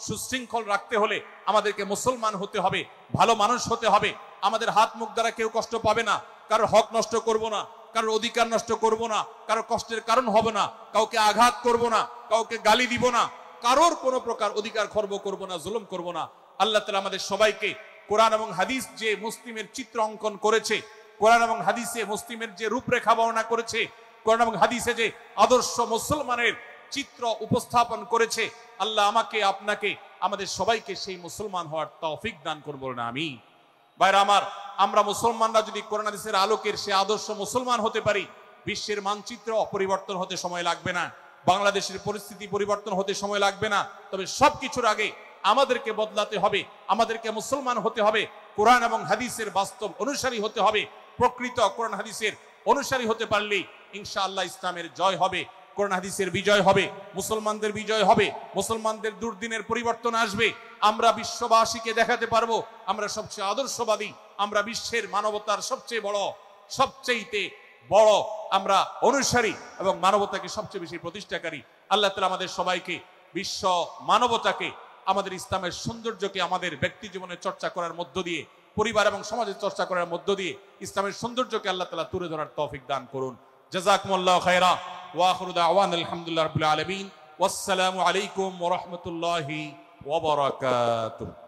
সুশৃঙ্খল রাখতে হলে আমাদেরকে মুসলমান হতে হবে, ভালো মানুষ হতে হবে। আমাদের হাত মুখ দ্বারা কেউ কষ্ট পাবে না, কারোর হক নষ্ট করব না, কারোর অধিকার নষ্ট করব না, কারোর কষ্টের কারণ হবে না, কাউকে আঘাত করব না, কাউকে গালি দিব না, কারোর কোনো প্রকার অধিকার খর্ব করব না, জুলুম করব না। আল্লাহ তাআলা আমাদের সবাইকে কোরআন এবং হাদিস যে মুসলিমের চিত্র অঙ্কন করেছে, কোরআন এবং হাদিসে মুসলিমের যে রূপরেখা বর্ণনা করেছে, কোরআন এবং হাদিসে যে আদর্শ মুসলমানের চিত্র উপস্থাপন করেছে, আল্লাহ আমাকে আপনাকে আমাদের সবাইকে সেই মুসলমান হওয়ার তৌফিক দান করুন, বলুন আমিন। ভাইরা আমার, আমরা মুসলমানরা যদি কোরআন হাদিসের আলোকের সে আদর্শ মুসলমান হতে পারি, বিশ্বের মানচিত্র পরিবর্তন হতে সময় লাগবে না, বাংলাদেশের পরিস্থিতি পরিবর্তন হতে সময় লাগবে না। তবে সবকিছুর আগে আমাদেরকে বদলাতে হবে, আমাদেরকে মুসলমান হতে হবে, কোরআন এবং হাদিসের বাস্তব অনুসারী হতে হবে। প্রকৃত কোরআন হাদিসের অনুসারী হতে পারলেই ইনশাআল্লাহ ইসলামের জয় হবে, কোরআন হাদিসের বিজয় হবে, মুসলমানদের বিজয় হবে, মুসলমানদের দুর্দিনের পরিবর্তন আসবে। আমরা বিশ্ববাসীকে দেখাতে পারবো আমরা সবচেয়ে আদর্শবাদী, আমরা বিশ্বের মানবতার সবচেয়ে বড় আমরা অনুসারী এবং মানবতাকে সবচেয়ে বেশি প্রতিষ্ঠাকারী। আল্লাহ তাআলা আমাদের সবাইকে বিশ্ব মানবতাকে, আমাদের ইসলামের সৌন্দর্যকে আমাদের ব্যক্তি জীবনে চর্চা করার মধ্য দিয়ে, পরিবার এবং সমাজে চর্চা করার মধ্য দিয়ে ইসলামের সৌন্দর্যকে আল্লাহ তাআলা তুলে ধরার তৌফিক দান করুন। জাযাকুমুল্লাহু খায়রা ওয়া আখিরু দাওয়ানা আলহামদুলিল্লাহি রাব্বিল আলামিন। ওয়াসসালামু আলাইকুম ওয়া রাহমাতুল্লাহি ওয়া বারাকাতুহু।